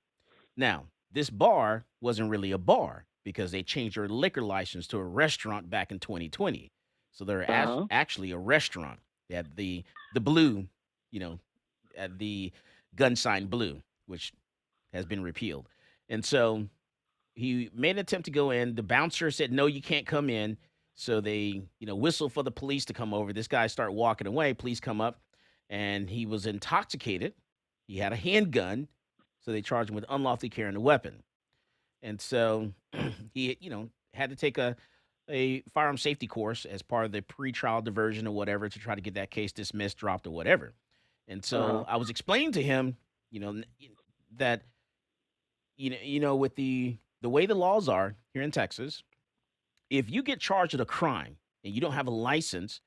Now, this bar wasn't really a bar because they changed their liquor license to a restaurant back in 2020. So they're actually a restaurant. They had the blue, the gun sign blue, which has been repealed. And so he made an attempt to go in. The bouncer said, "No, you can't come in." So they, whistled for the police to come over. This guy started walking away. Police come up, and he was intoxicated. He had a handgun, so they charged him with unlawfully carrying a weapon. And so he, had to take a firearm safety course as part of the pretrial diversion or whatever to try to get that case dismissed, dropped, or whatever. And so I was explaining to him, that with the way the laws are here in Texas, if you get charged with a crime and you don't have a license,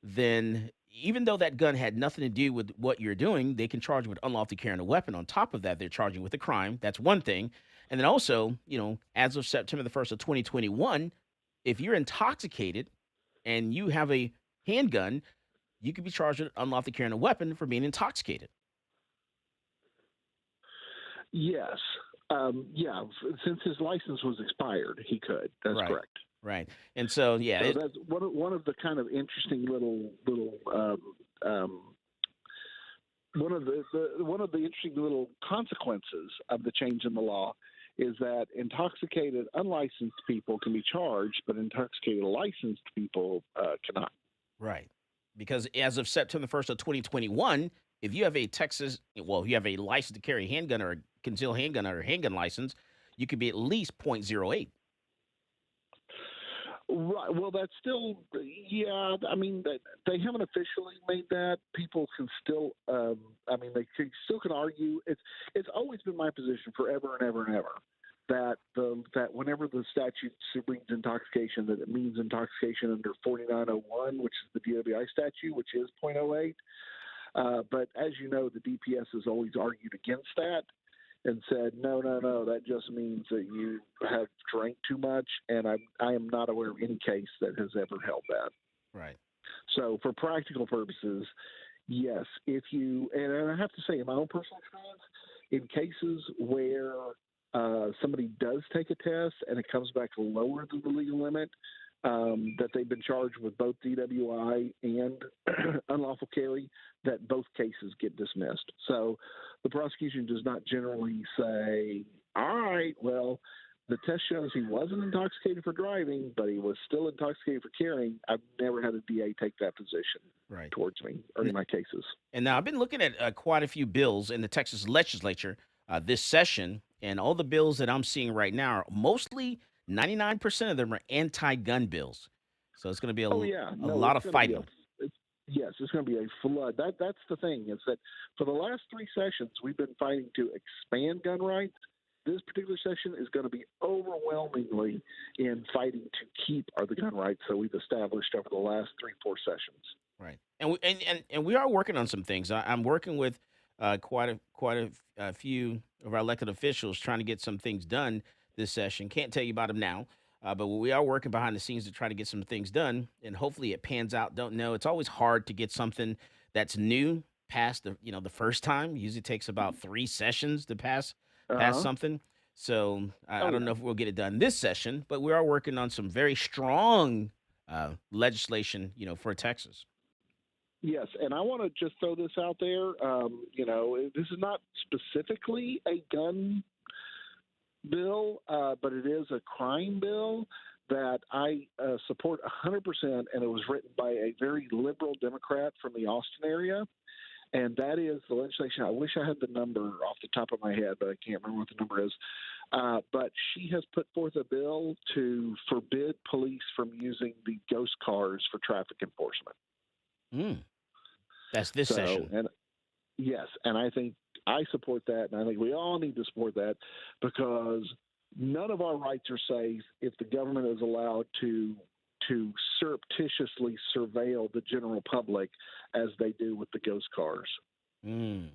then even though that gun had nothing to do with what you're doing, they can charge you with unlawfully carrying a weapon. On top of that, they're charging you with a crime. That's one thing. And then also, as of September the 1st of 2021, if you're intoxicated and you have a handgun, you could be charged with unlawfully carrying a weapon for being intoxicated. Yes. Since his license was expired, he could. That's correct. Right. And so, so that's one of the kind of interesting one of the interesting little consequences of the change in the law is that intoxicated unlicensed people can be charged, but intoxicated licensed people cannot. Right. Because as of September 1st of 2021, if you have you have a license to carry a handgun or a concealed handgun or a handgun license, you could be at least .08. Right. Well, that's still, I mean, they haven't officially made that. People can still, they still can argue. It's always been my position forever and ever and ever that whenever the statute reads intoxication, that it means intoxication under 4901, which is the DWI statute, which is .08. But as you know, the DPS has always argued against that and said, no, that just means that you have drank too much, and I am not aware of any case that has ever held that. Right. So for practical purposes, yes, and I have to say, in my own personal experience, in cases where somebody does take a test and it comes back lower than the legal limit, that they've been charged with both DWI and unlawful carry, that both cases get dismissed. So the prosecution does not generally say, all right, well, the test shows he wasn't intoxicated for driving, but he was still intoxicated for carrying. I've never had a DA take that position towards me or in my cases. And now I've been looking at quite a few bills in the Texas legislature this session, and all the bills that I'm seeing right now are mostly 99% of them are anti-gun bills. So it's going to be a lot of fighting. Yes, it's going to be a flood. That's the thing, is that for the last 3 sessions, we've been fighting to expand gun rights. This particular session is going to be overwhelmingly in fighting to keep the gun rights that we've established over the last 3-4 sessions. Right, and we are working on some things. I'm working with quite a few of our elected officials trying to get some things done this session. Can't tell you about them now, but we are working behind the scenes to try to get some things done, and hopefully it pans out. Don't know. It's always hard to get something that's new past the first time. Usually takes about 3 sessions to pass something. So I don't know if we'll get it done this session, but we are working on some very strong legislation, for Texas. Yes, and I want to just throw this out there. This is not specifically a gun bill, but it is a crime bill that I support 100%, and it was written by a very liberal Democrat from the Austin area. and that is the legislation. I wish I had the number off the top of my head, but I can't remember what the number is. But she has put forth a bill to forbid police from using the ghost cars for traffic enforcement. That's this session. And yes, and I think I support that, and I think we all need to support that, because none of our rights are safe if the government is allowed to surreptitiously surveil the general public as they do with the ghost cars. Okay.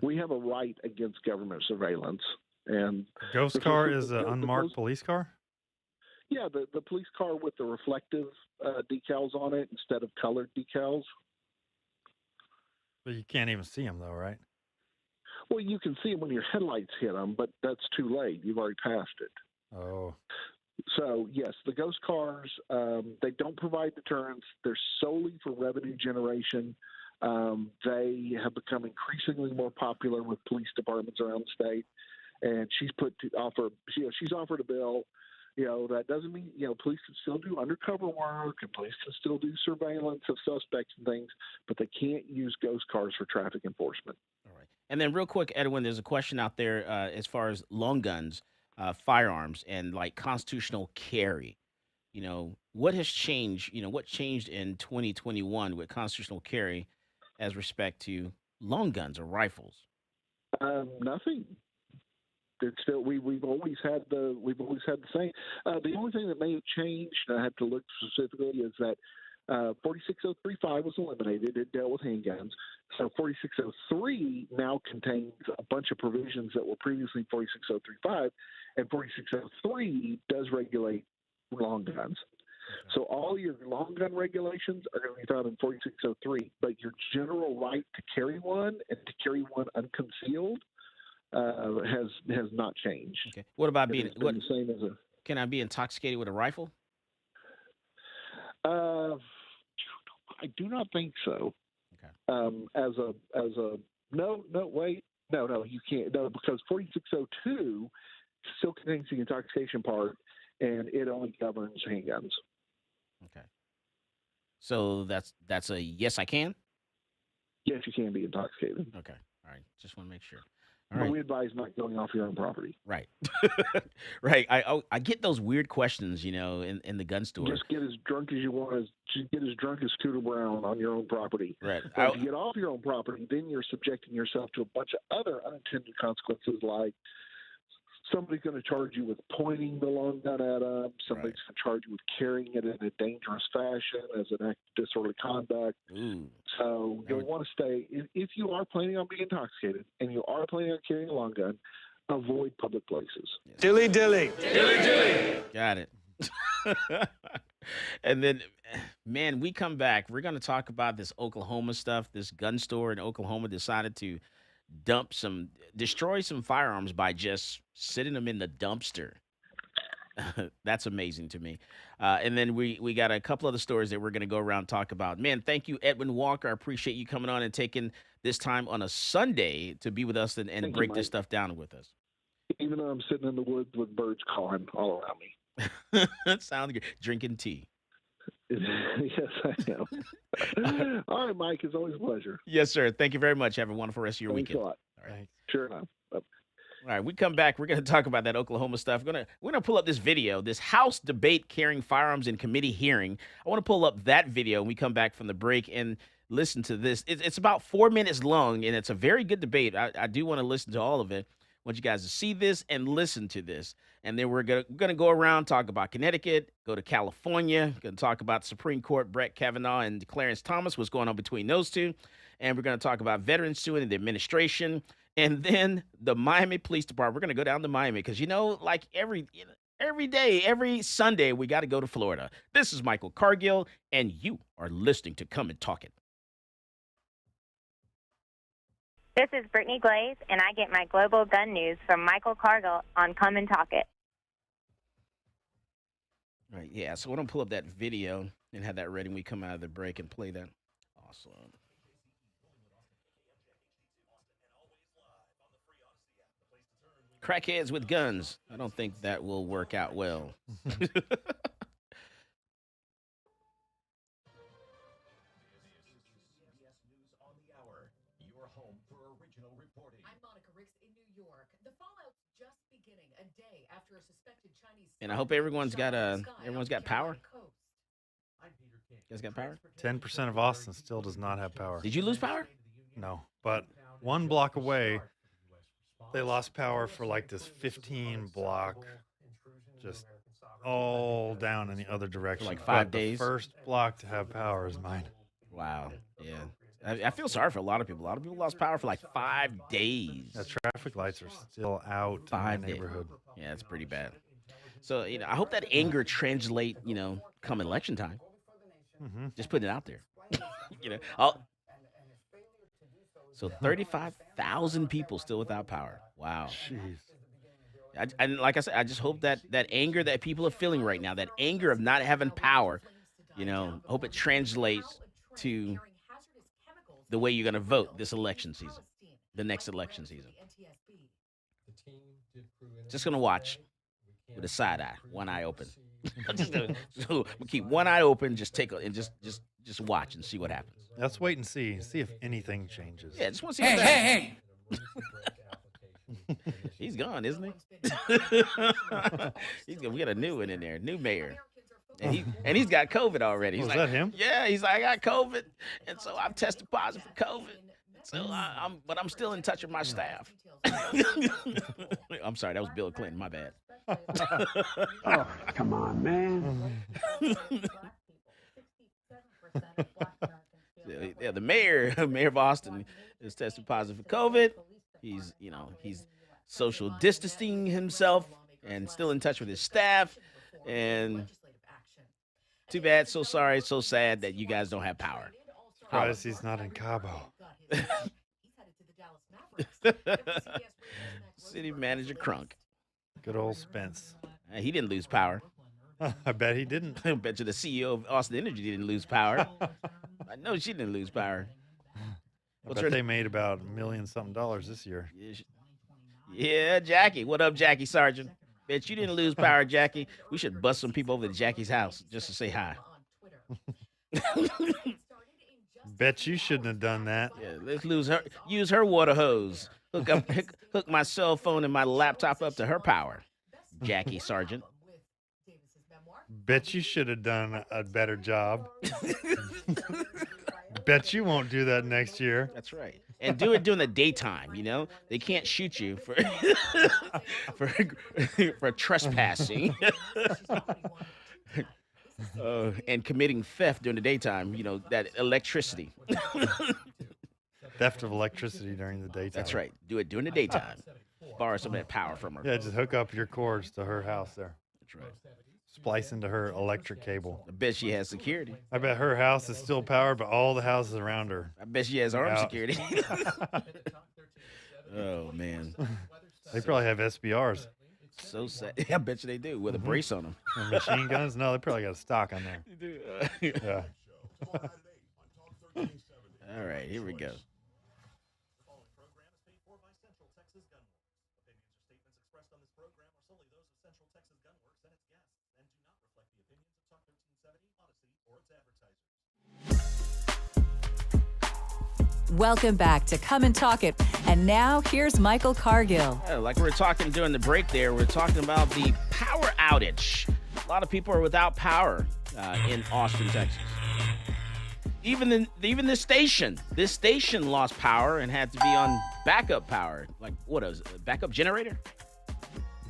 We have a right against government surveillance. And ghost car is an unmarked police car? Yeah, the police car with the reflective decals on it instead of colored decals. But you can't even see them, though, right? Well, you can see them when your headlights hit them, but that's too late. You've already passed it. Oh. So, yes, the ghost cars, they don't provide deterrents. They're solely for revenue generation. They have become increasingly more popular with police departments around the state. And she's she's offered a bill. That doesn't mean, police can still do undercover work and police can still do surveillance of suspects and things, but they can't use ghost cars for traffic enforcement. All right. And then real quick, Edwin, there's a question out there as far as long guns, firearms, and like constitutional carry. What has changed? What changed in 2021 with constitutional carry as respect to long guns or rifles? Nothing. It's still we've always had the same. The only thing that may have changed, and I have to look specifically, is that 46035 was eliminated. It dealt with handguns. So 46003 now contains a bunch of provisions that were previously 46035, and 46003 does regulate long guns. So all your long gun regulations are going to be found in 46003, but your general right to carry one and to carry one unconcealed has not changed. Okay. What about being the same as can I be intoxicated with a rifle? I do not think so. Okay. No, you can't. No, because 4602 still contains the intoxication part, and it only governs handguns. Okay. So that's a yes, I can. Yes, you can be intoxicated. Okay. All right. Just want to make sure. But we advise not going off your own property. Right. Right. I get those weird questions, in the gun store. Just get as drunk as you want. Just get as drunk as Scooter Brown on your own property. Right. If you get off your own property, then you're subjecting yourself to a bunch of other unintended consequences, like somebody's going to charge you with pointing the long gun at them. Somebody's going to charge you with carrying it in a dangerous fashion as an act of disorderly conduct. Ooh. So you'll want to stay. If you are planning on being intoxicated and you are planning on carrying a long gun, avoid public places. Yes. Dilly dilly. Dilly dilly. Got it. And then, man, we come back. We're going to talk about this Oklahoma stuff. This gun store in Oklahoma decided to destroy some firearms by just sitting them in the dumpster. That's amazing to me. And then we got a couple other stories that we're going to go around and talk about. Man, thank you, Edwin Walker. I appreciate you coming on and taking this time on a Sunday to be with us and break this stuff down with us. Even though I'm sitting in the woods with birds calling all around me. That sounds good. Drinking tea. Yes, I am. All right, Mike. It's always a pleasure. Yes, sir. Thank you very much. Have a wonderful rest of your Thanks weekend. a lot. All right. Sure enough. All right, we come back. We're going to talk about that Oklahoma stuff. We're gonna pull up this video, this House debate carrying firearms in committee hearing. I want to pull up that video when we come back from the break and listen to this. It's about 4 minutes long, and it's a very good debate. I do want to listen to all of it. I want you guys to see this and listen to this. And then we're gonna go around, talk about Connecticut, go to California, going to talk about Supreme Court, Brett Kavanaugh and Clarence Thomas, what's going on between those two. And we're going to talk about veterans suing the administration. And then the Miami Police Department. We're going to go down to Miami because, like every day, every Sunday, we got to go to Florida. This is Michael Cargill, and you are listening to Come and Talk It. This is Brittany Glaze, and I get my global gun news from Michael Cargill on Come and Talk It. Right, yeah. So we're going to pull up that video and have that ready when we come out of the break and play that. Awesome. Crackheads with guns. I don't think that will work out well. And I hope everyone's got power. You guys got power? 10% of Austin still does not have power. Did you lose power? No, but one block away, they lost power for like this 15 block, just all down in the other direction. like 5 But days? The first block to have power is mine. Wow. Yeah. I feel sorry for a lot of people. A lot of people lost power for like 5 days. The traffic lights are still out in my neighborhood. Yeah, it's pretty bad. So, I hope that anger translate, come election time. Mm-hmm. Just putting it out there. So 35,000 people still without power. Wow. Jeez. And like I said, I just hope that anger that people are feeling right now, that anger of not having power, hope it translates to the way you're going to vote this election season, the next election season. Just going to watch with a side eye, one eye open. So we'll keep one eye open, just just watch and see what happens. Let's wait and see if anything changes. Yeah, just want to see. Hey! He's gone, isn't he? He's gone. We got a new one in there, new mayor, and he's got COVID already. He's Is that him? Yeah, he's like, I got COVID, and so I've tested positive for COVID. So I'm still in touch with my staff. I'm sorry, that was Bill Clinton. My bad. Oh, come on, man. Yeah, the mayor of Austin is tested positive for COVID. He's social distancing himself and still in touch with his staff. And too bad, so sorry, so sad that you guys don't have power. Surprised he's not in Cabo. City manager Crunk. Good old Spence. He didn't lose power. I bet he didn't. I bet you the CEO of Austin Energy didn't lose power. I know she didn't lose power. I bet they made about $1 million something this year. Yeah, Jackie. What up, Jackie Sargent? Bet you didn't lose power, Jackie. We should bust some people over to Jackie's house just to say hi. Bet you shouldn't have done that. Yeah, let's use her water hose. Hook my cell phone and my laptop up to her power. Jackie Sargent. Bet you should have done a better job. Bet you won't do that next year. That's right. And do it during the daytime, They can't shoot you for for trespassing. And committing theft during the daytime, that electricity. Theft of electricity during the daytime. That's right. Do it during the daytime. Borrow some of that power from her. Yeah, just hook up your cords to her house there. That's right. Splice into her electric cable. I bet she has security. I bet her house is still powered, but all the houses around her. I bet she has armed security. Oh, man. They probably have SBRs. So sad. I bet you they do, with a brace on them. And machine guns? No, they probably got a stock on there. Yeah. All right, here we go. Welcome back to Come and Talk It. And now here's Michael Cargill. Like we were talking during the break there, we're talking about the power outage. A lot of people are without power in Austin, Texas. Even this station lost power and had to be on backup power. Like, what is it, a backup generator?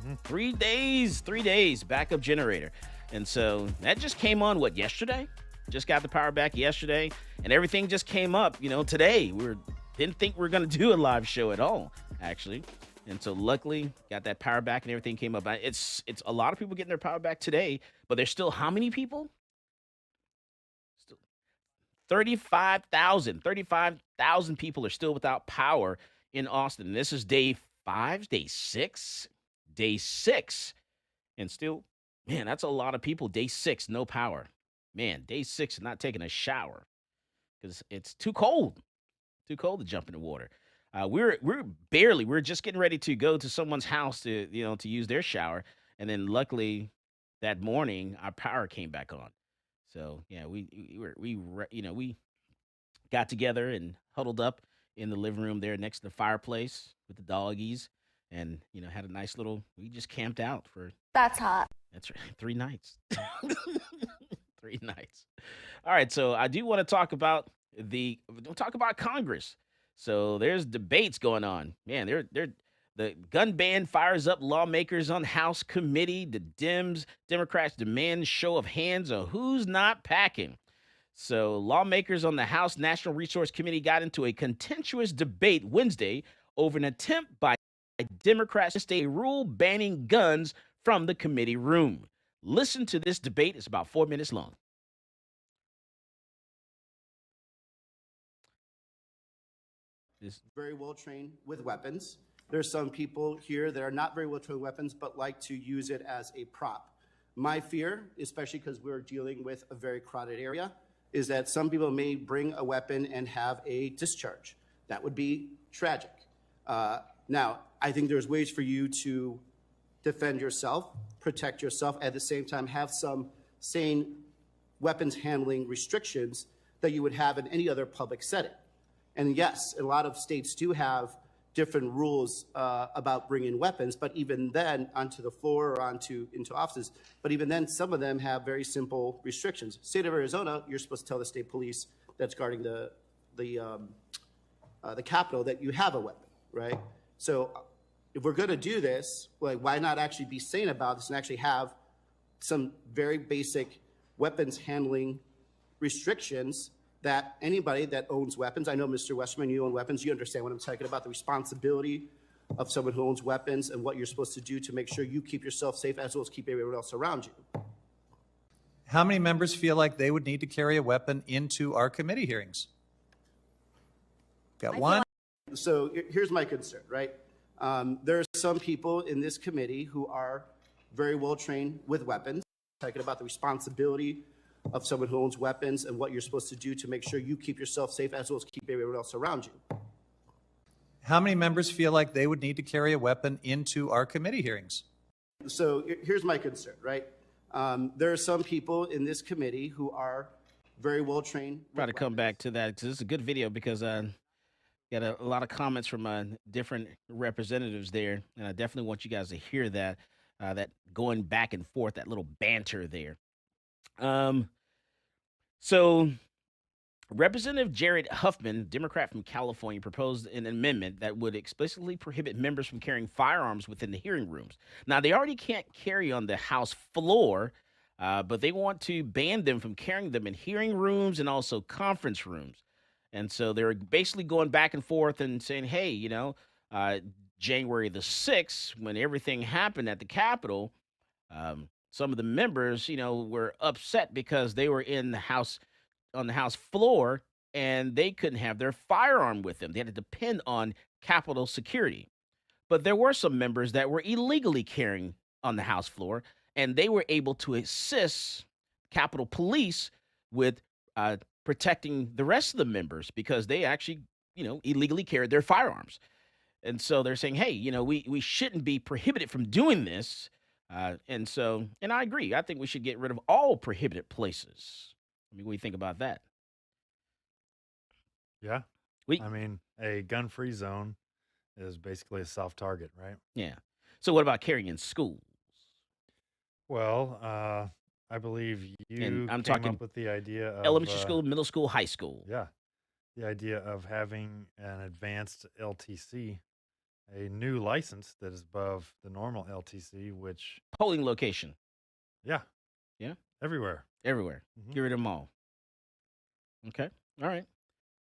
Mm-hmm. 3 days backup generator. And so that just came on, yesterday? Just got the power back yesterday, and everything just came up, today. Didn't think we were going to do a live show at all, actually. And so luckily got that power back and everything came up. It's a lot of people getting their power back today, but there's still how many people? Still 35,000 people are still without power in Austin. And this is day 5, day 6. And still, man, that's a lot of people. Day 6, no power. Man, day 6 not taking a shower because it's too cold to jump in the water. We're just getting ready to go to someone's house to use their shower, and then luckily that morning our power came back on. So yeah, we got together and huddled up in the living room there next to the fireplace with the doggies, and had a nice little. We just camped out for. That's hot. That's right, 3 nights. 3 nights. All right, so I do want to talk about Congress. So there's debates going on. Man, the gun ban fires up lawmakers on House committee. The Democrats demand show of hands on who's not packing. So lawmakers on the House National Resource Committee got into a contentious debate Wednesday over an attempt by Democrats to stay a rule banning guns from the committee room. Listen to this debate. It's about 4 minutes long. Very well trained with weapons. There's some people here that are not very well trained with weapons, but like to use it as a prop. My fear, especially because we're dealing with a very crowded area, is that some people may bring a weapon and have a discharge. That would be tragic. Now, I think there's ways for you to defend yourself, protect yourself, at the same time have some sane weapons handling restrictions that you would have in any other public setting. And yes, a lot of states do have different rules about bringing weapons, but even then, onto the floor or into offices, but even then, some of them have very simple restrictions. State of Arizona, you're supposed to tell the state police that's guarding the Capitol that you have a weapon, right? So if we're going to do this, like, why not actually be sane about this and actually have some very basic weapons handling restrictions that anybody that owns weapons, I know, Mr. Westerman, you own weapons, you understand what I'm talking about, the responsibility of someone who owns weapons and what you're supposed to do to make sure you keep yourself safe as well as keep everyone else around you. How many members feel like they would need to carry a weapon into our committee hearings? Got one? So here's my concern, right? There are some people in this committee who are very well trained with weapons, talking about the responsibility of someone who owns weapons and what you're supposed to do to make sure you keep yourself safe as well as keep everyone else around you. How many members feel like they would need to carry a weapon into our committee hearings? So here's my concern, right? There are some people in this committee who are very well trained. Try to come back to that because it's a good video because got a lot of comments from different representatives there, and I definitely want you guys to hear that that going back and forth, that little banter there. So Representative Jared Huffman, Democrat from California, proposed an amendment that would explicitly prohibit members from carrying firearms within the hearing rooms. Now, they already can't carry on the House floor, but they want to ban them from carrying them in hearing rooms and also conference rooms. And so they're basically going back and forth and saying, hey, January the 6th, when everything happened at the Capitol, some of the members, were upset because they were in the House on the House floor and they couldn't have their firearm with them. They had to depend on Capitol security. But there were some members that were illegally carrying on the House floor, and they were able to assist Capitol Police with protecting the rest of the members because they actually, illegally carried their firearms. And so they're saying, hey, we shouldn't be prohibited from doing this. And I agree. I think we should get rid of all prohibited places. I mean, what do you think about that? Yeah. A gun-free zone is basically a soft target, right? Yeah. So what about carrying in schools? Well, I believe you I'm came talking up with the idea of elementary school, middle school, high school. Yeah. The idea of having an advanced LTC, a new license that is above the normal LTC, which polling location. Yeah. Yeah. Everywhere. Mm-hmm. Get rid of them all. Okay. All right.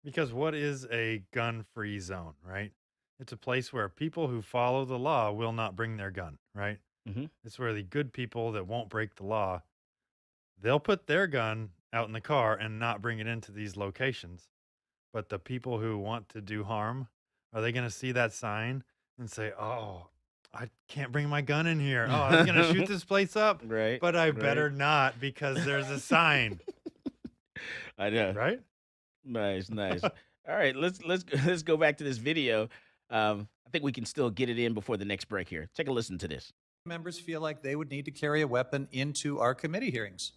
Because what is a gun-free zone, right? It's a place where people who follow the law will not bring their gun, right? Mm-hmm. It's where the good people that won't break the law, they'll put their gun out in the car and not bring it into these locations. But the people who want to do harm, are they going to see that sign and say, oh, I can't bring my gun in here. Oh, I was going to shoot this place up, right? But I better not because there's a sign. I know, right? Nice. All right, let's go back to this video. I think we can still get it in before the next break here. Take a listen to this. Members feel like they would need to carry a weapon into our committee hearings.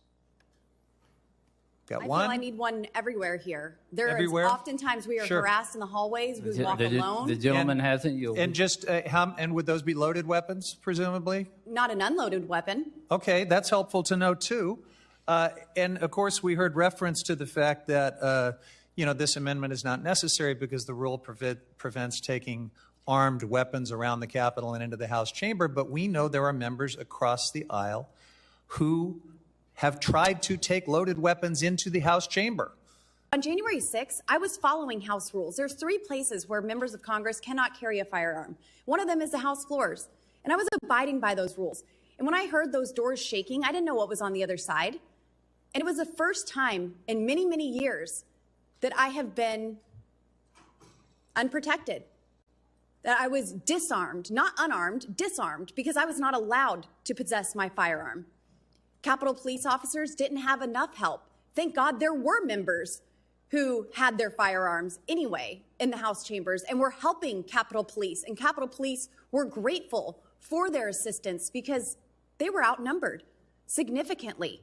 Got I one? feel I need one everywhere here. Everywhere? Oftentimes we are Sure. harassed in the hallways. We walk alone. The gentleman hasn't yielded. And just and would those be loaded weapons, presumably? Not an unloaded weapon. Okay, that's helpful to know too. And of course, we heard reference to the fact that this amendment is not necessary because the rule prevents taking armed weapons around the Capitol and into the House chamber. But we know there are members across the aisle who have tried to take loaded weapons into the House chamber. On January 6th, I was following House rules. There's 3 places where members of Congress cannot carry a firearm. One of them is the House floors. And I was abiding by those rules. And when I heard those doors shaking, I didn't know what was on the other side. And it was the first time in many, many years that I have been unprotected, that I was disarmed, not unarmed, disarmed, because I was not allowed to possess my firearm. Capitol Police officers didn't have enough help. Thank God there were members who had their firearms anyway in the House chambers and were helping Capitol Police. And Capitol Police were grateful for their assistance because they were outnumbered significantly.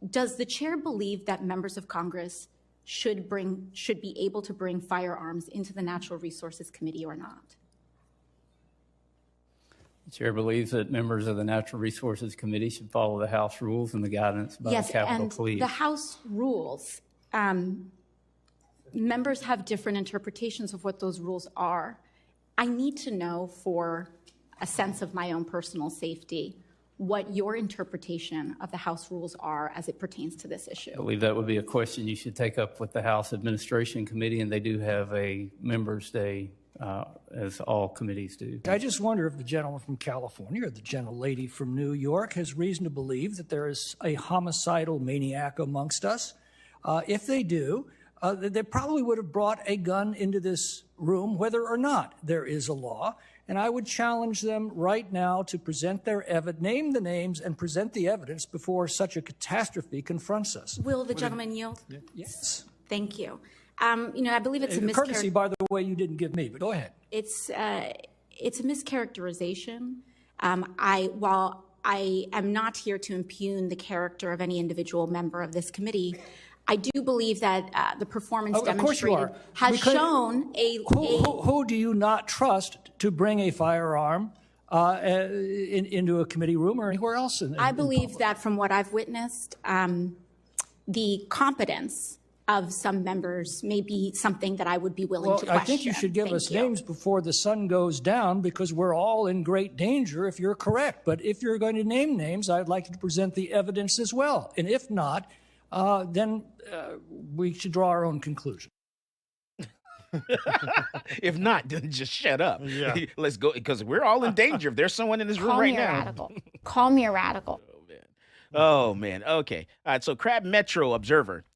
Does the chair believe that members of Congress should be able to bring firearms into the Natural Resources Committee or not? The chair believes that members of the Natural Resources Committee should follow the House rules and the guidance by the Capitol Police. The House rules, members have different interpretations of what those rules are. I need to know, for a sense of my own personal safety, what your interpretation of the House rules are as it pertains to this issue. I believe that would be a question you should take up with the House Administration Committee, and they do have a Members' Day, as all committees do. I just wonder if the gentleman from California or the gentlelady from New York has reason to believe that there is a homicidal maniac amongst us. If they do, they probably would have brought a gun into this room, whether or not there is a law. And I would challenge them right now to present their evidence, name the names, and present the evidence before such a catastrophe confronts us. Will the gentleman yield? Yes. Thank you. I believe it's a courtesy, by the way, you didn't give me, but go ahead. It's a mischaracterization. While I am not here to impugn the character of any individual member of this committee, I do believe that the performance demonstrated has shown Who do you not trust to bring a firearm into a committee room or anywhere else? I believe that from what I've witnessed, the competence of some members may be something that I would be willing to question. I think you should give us names before the sun goes down, because we're all in great danger if you're correct. But if you're going to name names, I'd like you to present the evidence as well. And if not, then we should draw our own conclusion. If not, then just shut up. Yeah. Let's go, because we're all in danger. If there's someone in this room right now. Call me a radical. Oh, man. Okay. All right. So, Crab Metro Observer.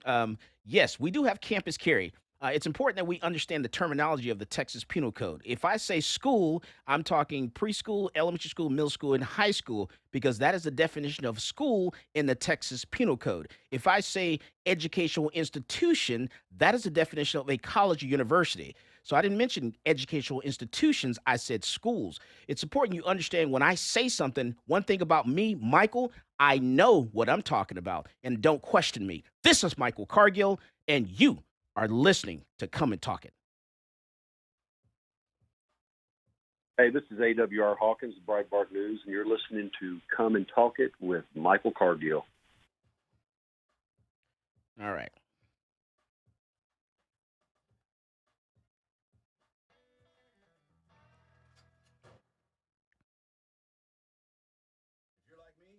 Yes, we do have campus carry. It's important that we understand the terminology of the Texas Penal Code. If I say school, I'm talking preschool, elementary school, middle school, and high school, because that is the definition of school in the Texas Penal Code. If I say educational institution, that is the definition of a college or university. So I didn't mention educational institutions. I said schools. It's important you understand when I say something, one thing about me, Michael, I know what I'm talking about, and don't question me. This is Michael Cargill, and you are listening to Come and Talk It. Hey, this is AWR Hawkins, Breitbart News, and you're listening to Come and Talk It with Michael Cargill. All right.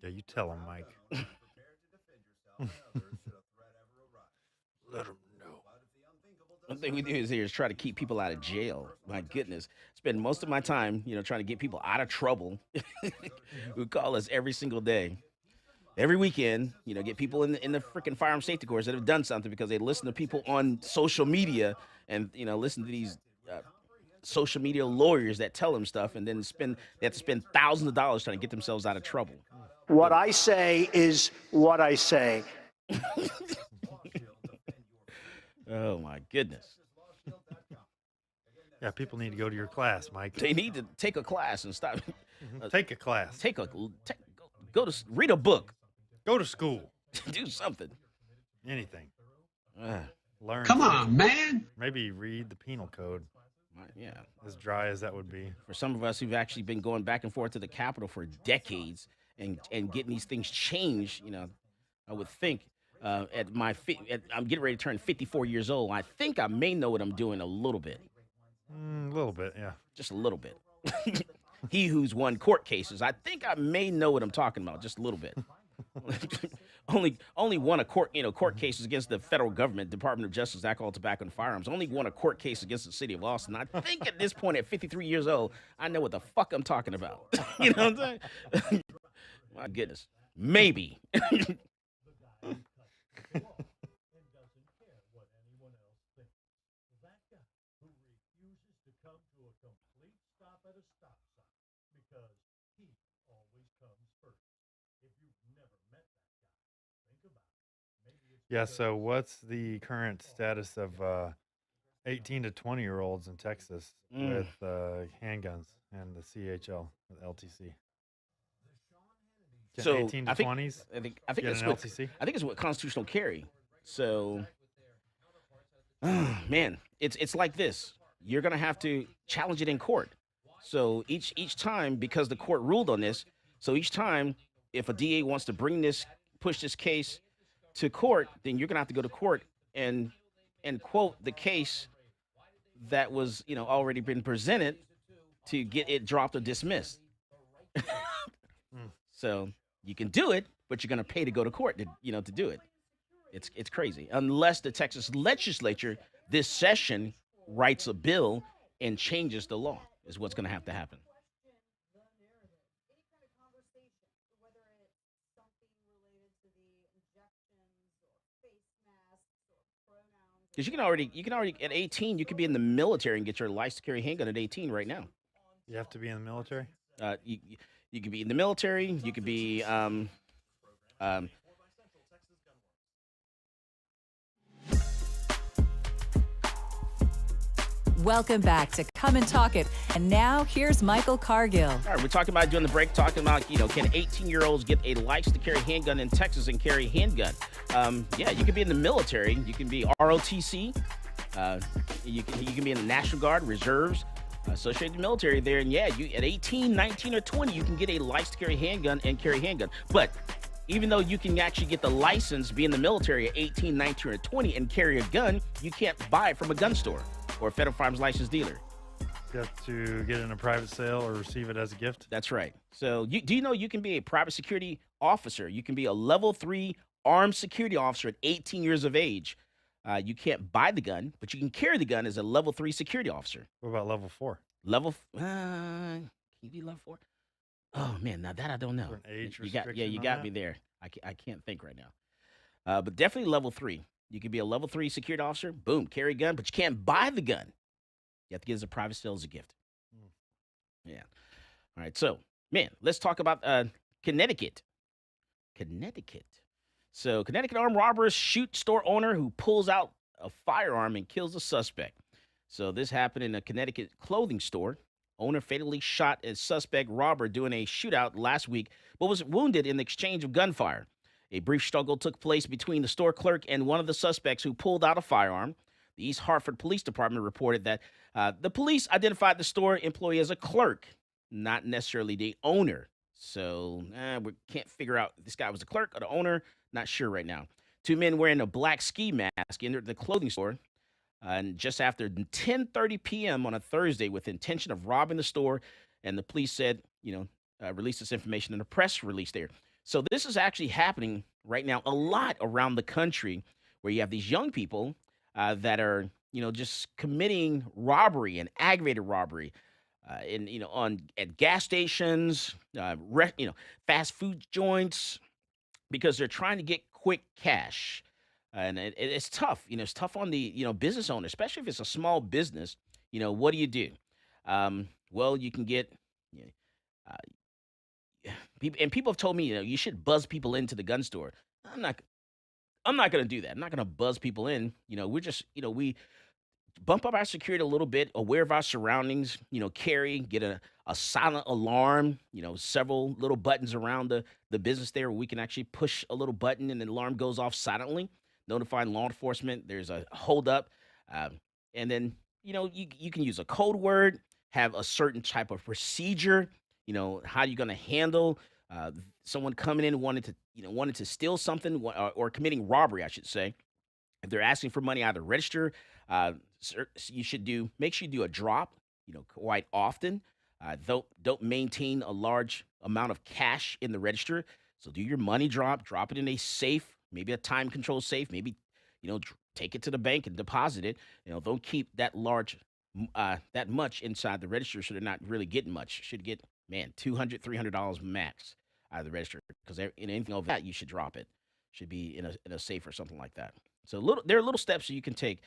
Yeah, you tell him, Mike. Let him know. One thing we do is try to keep people out of jail. My goodness. Spend most of my time, trying to get people out of trouble who call us every single day. Every weekend, get people in the freaking firearm safety course that have done something because they listen to people on social media and, listen to these social media lawyers that tell them stuff, and then they have to spend thousands of dollars trying to get themselves out of trouble. What I say is what I say. Oh, my goodness. Yeah, people need to go to your class, Mike. They need to take a class and stop. Take a class. Go to read a book. Go to school. Do something. Anything. Uh, Learn. Come on, something. man. Maybe read the penal code. yeah. As dry as that would be. For some of us who've actually been going back and forth to the Capitol for decades and getting these things changed, I would think I'm getting ready to turn 54 years old. I think I may know what I'm doing a little bit. A little bit, yeah. Just a little bit. He who's won court cases, I think I may know what I'm talking about, just a little bit. only won a court cases against the federal government, Department of Justice, alcohol, tobacco, and firearms. Only won a court case against the city of Austin. I think at this point, at 53 years old, I know what the fuck I'm talking about. You know what I'm saying? My goodness, maybe. Yeah, so what's the current status of 18 to 20-year-olds in Texas with handguns and the CHL, with LTC? Can So 18 to 20s I think get it's an what, LTC? I think it's what constitutional carry. So, man, it's like this. You're gonna have to challenge it in court. So each time, because the court ruled on this, so each time if a DA wants to push this case to court, then you're gonna have to go to court and quote the case that was already been presented to get it dropped or dismissed. So you can do it, but you're gonna pay to go to court to do it. It's crazy. Unless the Texas legislature this session writes a bill and changes the law, is what's gonna have to happen. Because you can already at 18 you can be in the military and get your license to carry a handgun at 18 right now. You have to be in the military? You can be in the military. You could be Welcome back to Come and Talk It. And now here's Michael Cargill. All right, we're talking about during the break, talking about, can 18-year-olds get a license to carry a handgun in Texas and carry a handgun? Yeah, you can be in the military. You can be ROTC. You can be in the National Guard, reserves, associated military there. And yeah, you at 18, 19, or 20, you can get a license to carry a handgun and carry a handgun. But even though you can actually get the license, be in the military at 18, 19, or 20 and carry a gun, you can't buy it from a gun store or a federal firearms licensed dealer. You have to get it in a private sale or receive it as a gift? That's right. So do you know you can be a private security officer? You can be a level 3 armed security officer at 18 years of age. You can't buy the gun, but you can carry the gun as a level 3 security officer. What about level 4? Can you be level 4? Oh man, now that I don't know. An age you got restriction me there. I can't think right now. But definitely level 3. You can be a level 3 security officer. Boom, carry a gun, but you can't buy the gun. You have to get it as a private sale as a gift. Yeah. All right. So, man, let's talk about Connecticut. So, Connecticut armed robbers shoot store owner who pulls out a firearm and kills the suspect. So, this happened in a Connecticut clothing store. Owner fatally shot a suspect robber during a shootout last week, but was wounded in the exchange of gunfire. A brief struggle took place between the store clerk and one of the suspects who pulled out a firearm. The East Hartford Police Department reported that the police identified the store employee as a clerk, not necessarily the owner. So we can't figure out if this guy was the clerk or the owner. Not sure right now. Two men wearing a black ski mask entered the clothing store and just after 10:30 p.m. on a Thursday with the intention of robbing the store. And the police said, released this information in a press release there. So this is actually happening right now a lot around the country where you have these young people that are, just committing robbery and aggravated robbery at gas stations, fast food joints, because they're trying to get quick cash. And it's tough. It's tough on the, business owner, especially if it's a small business. What do? Well, you can get, people have told me, you should buzz people into the gun store. I'm not going to do that. I'm not going to buzz people in. We're just, we bump up our security a little bit, aware of our surroundings, get a silent alarm, several little buttons around the business there where we can actually push a little button and the alarm goes off silently. notifying law enforcement there's a holdup, and then you can use a code word, have a certain type of procedure. How you're going to handle someone coming in wanted to steal something or committing robbery, I should say. If they're asking for money out of the register, make sure you do a drop, quite often. Don't maintain a large amount of cash in the register. So do your money drop it in a safe, maybe a time control safe, maybe, take it to the bank and deposit it. Don't keep that much inside the register, so they're not really getting much. Should get, man, $200, $300 max out of the register, because in anything over that, you should drop it. Should be in a safe or something like that. So there are little steps that you can take.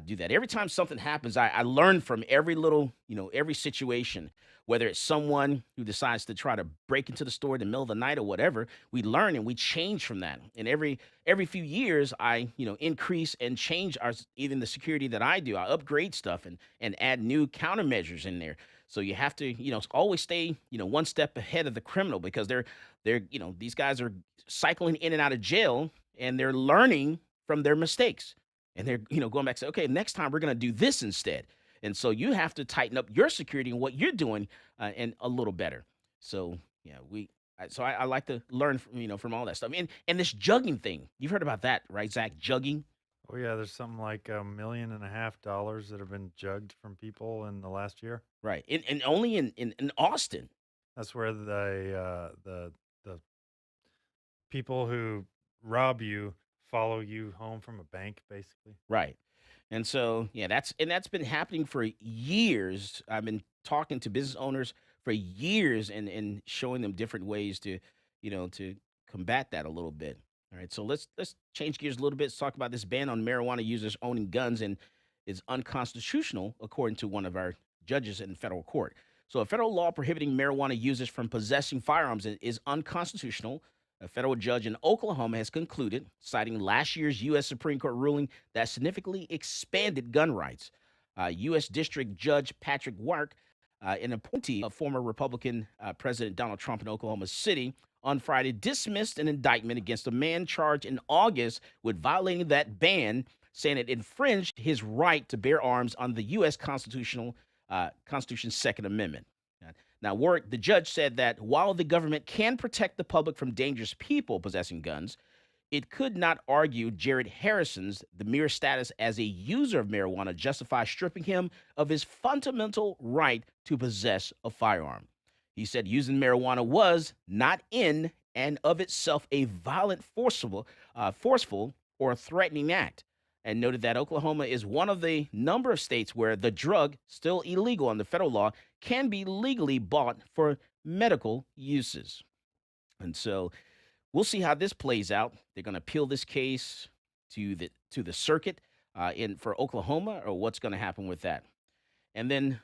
Do that. Every time something happens, I learn from every little, every situation, whether it's someone who decides to try to break into the store in the middle of the night or whatever. We learn and we change from that. And every few years, I, increase and change even the security that I do. I upgrade stuff and add new countermeasures in there. So you have to, always stay, one step ahead of the criminal, because they're, these guys are cycling in and out of jail, and they're learning from their mistakes. And they're, going back and say, okay, next time we're going to do this instead. And so you have to tighten up your security and what you're doing and a little better. So, I like to learn from all that stuff. And this jugging thing, you've heard about that, right, Zach? Jugging. Oh yeah, there's something like $1.5 million that have been jugged from people in the last year. Right, and only in Austin. That's where the people who rob you follow you home from a bank, basically. Right. And so, that's been happening for years. I've been talking to business owners for years and showing them different ways to combat that a little bit. All right. So let's change gears a little bit. Let's talk about this ban on marijuana users owning guns, and is unconstitutional, according to one of our judges in federal court. So a federal law prohibiting marijuana users from possessing firearms is unconstitutional. A federal judge in Oklahoma has concluded, citing last year's U.S. Supreme Court ruling that significantly expanded gun rights. U.S. District Judge Patrick Wark, an appointee of former Republican President Donald Trump in Oklahoma City, on Friday dismissed an indictment against a man charged in August with violating that ban, saying it infringed his right to bear arms under the U.S. Constitution's Second Amendment. Now, Warwick, the judge, said that while the government can protect the public from dangerous people possessing guns, it could not argue Jared Harrison's the mere status as a user of marijuana justifies stripping him of his fundamental right to possess a firearm. He said using marijuana was not in and of itself a violent, forceful, or threatening act, and noted that Oklahoma is one of the number of states where the drug, still illegal under federal law, can be legally bought for medical uses. And so we'll see how this plays out. They're going to appeal this case to the circuit for Oklahoma, or what's going to happen with that. And then,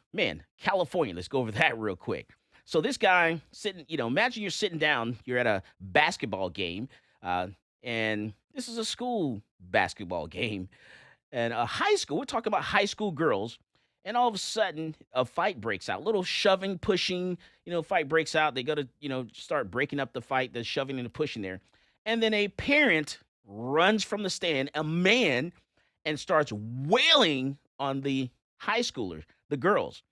California, let's go over that real quick. So this guy sitting, imagine you're sitting down, you're at a basketball game, and this is a school basketball game, and a high school, we're talking about high school girls, and all of a sudden a fight breaks out, little shoving, pushing, fight breaks out. They go to, start breaking up the fight, the shoving and the pushing there. And then a parent runs from the stand, a man, and starts wailing on the high schoolers, the girls.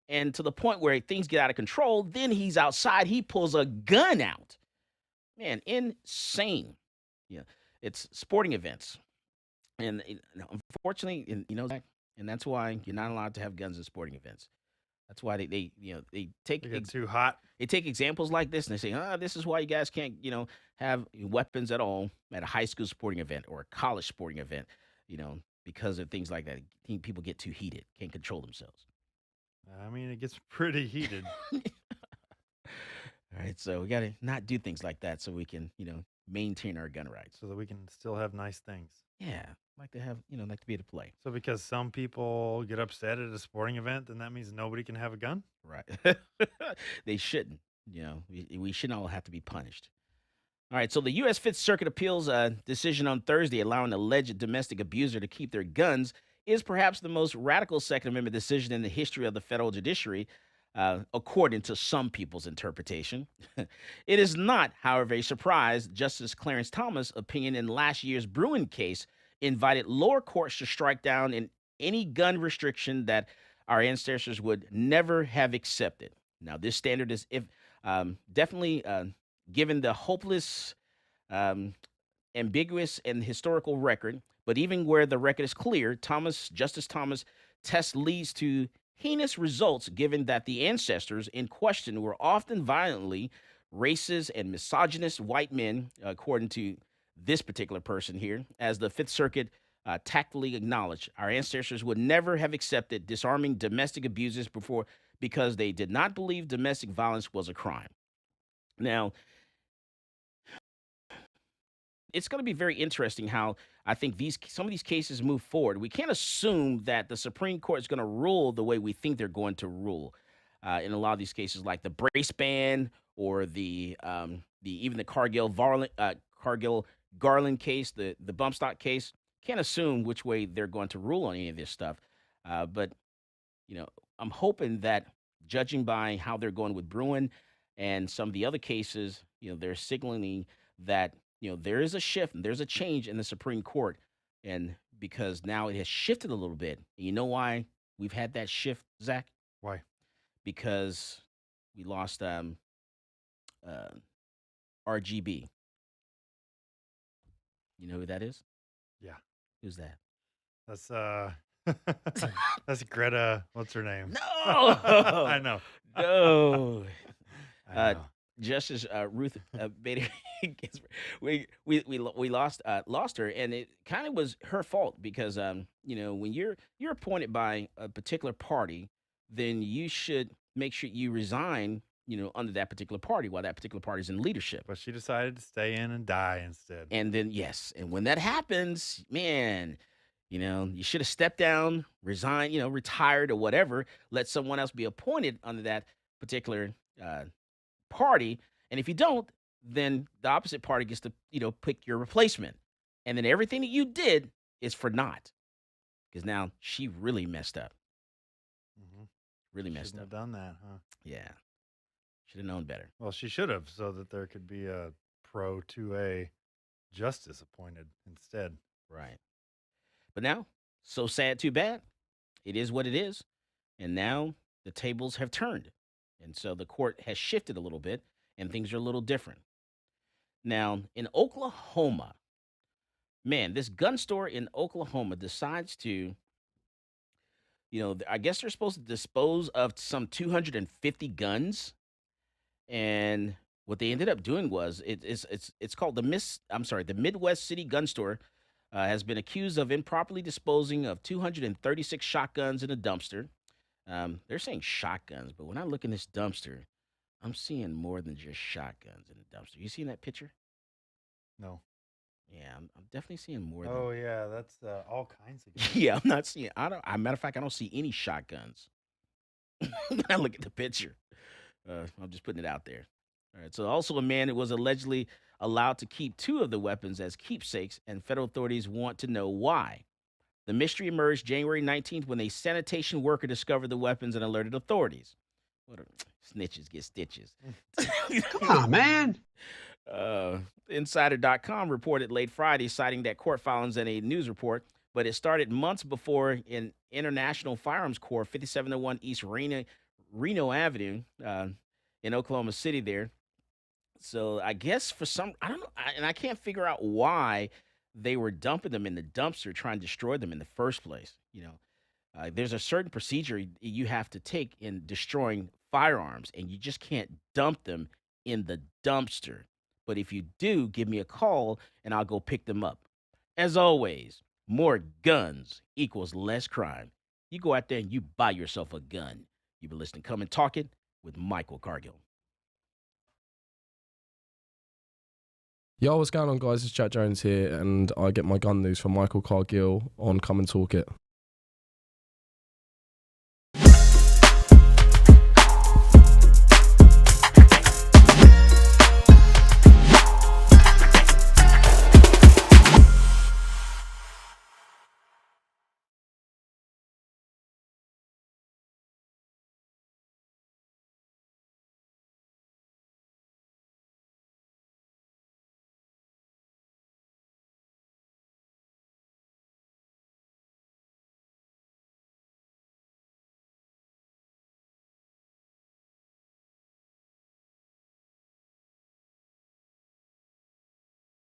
And to the point where things get out of control, then he's outside, he pulls a gun out. Man, insane. It's sporting events. And unfortunately, and that's why you're not allowed to have guns in sporting events. That's why they take They get too hot. They take examples like this and they say, this is why you guys can't, have weapons at all at a high school sporting event or a college sporting event, because of things like that. I think people get too heated, can't control themselves. I mean, it gets pretty heated. All right, so we got to not do things like that so we can, maintain our gun rights. So that we can still have nice things. Yeah, like to have, like to be able to play. So because some people get upset at a sporting event, then that means nobody can have a gun? Right. They shouldn't. We shouldn't all have to be punished. All right, so the U.S. Fifth Circuit appeals a decision on Thursday allowing alleged domestic abuser to keep their guns is perhaps the most radical Second Amendment decision in the history of the federal judiciary, according to some people's interpretation. It is not, however, a surprise. Justice Clarence Thomas' opinion in last year's Bruin case invited lower courts to strike down in any gun restriction that our ancestors would never have accepted. Now, this standard is definitely given the hopeless, um, ambiguous, and historical record. But even where the record is clear, Justice Thomas test leads to heinous results, given that the ancestors in question were often violently racist and misogynist white men, according to this particular person here, as the Fifth Circuit tactfully acknowledged. Our ancestors would never have accepted disarming domestic abusers before because they did not believe domestic violence was a crime. Now, it's going to be very interesting how I think some of these cases move forward. We can't assume that the Supreme Court is going to rule the way we think they're going to rule in a lot of these cases, like the brace ban or the even the Cargill Garland case, the bump stock case. Can't assume which way they're going to rule on any of this stuff, but I'm hoping that judging by how they're going with Bruin and some of the other cases, they're signaling that there is a shift and there's a change in the Supreme Court, and because now it has shifted a little bit. And you know why we've had that shift, Zach? Why? Because we lost RGB. You know who that is? Yeah. Who's that? That's that's Greta. What's her name? No, I know. No. I know. Justice Ruth Bader Ginsburg. We lost her, and it kind of was her fault because when you're appointed by a particular party, then you should make sure you resign under that particular party while that particular party is in leadership. But she decided to stay in and die instead. And then and when that happens, man, you should have stepped down, resigned, retired or whatever. Let someone else be appointed under that particular party, and if you don't, then the opposite party gets to pick your replacement, and then everything that you did is for naught, because now she really messed up. Really messed Shouldn't up. have done that, huh? Yeah, should have known better. Well, she should have, so that there could be a pro 2A justice appointed instead. Right. But now, so sad, too bad. It is what it is, and now the tables have turned. And so the court has shifted a little bit, and things are a little different. Now, in Oklahoma, man, this gun store in Oklahoma decides to, I guess they're supposed to dispose of some 250 guns. And what they ended up doing was it's called the Midwest City Gun Store has been accused of improperly disposing of 236 shotguns in a dumpster. They're saying shotguns, but when I look in this dumpster, I'm seeing more than just shotguns in the dumpster. You seen that picture? No. Yeah, I'm definitely seeing more. Oh yeah, that's all kinds of guns. Yeah, I'm not seeing. Matter of fact, I don't see any shotguns. When I look at the picture, I'm just putting it out there. All right. So also a man that was allegedly allowed to keep 2 of the weapons as keepsakes, and federal authorities want to know why. The mystery emerged January 19th when a sanitation worker discovered the weapons and alerted authorities. Snitches get stitches. Come on, man. Insider.com reported late Friday, citing that court filings in a news report, but it started months before in International Firearms Corps, 5701 East Reno Avenue in Oklahoma City there. So I guess I don't know, and I can't figure out why they were dumping them in the dumpster, trying to destroy them in the first place. There's a certain procedure you have to take in destroying firearms, and you just can't dump them in the dumpster. But if you do, give me a call, and I'll go pick them up. As always, more guns equals less crime. You go out there and you buy yourself a gun. You've been listening to Come and Talk It with Michael Cargill. Yo, what's going on, guys? It's Jack Jones here, and I get my gun news from Michael Cargill on Come and Talk It.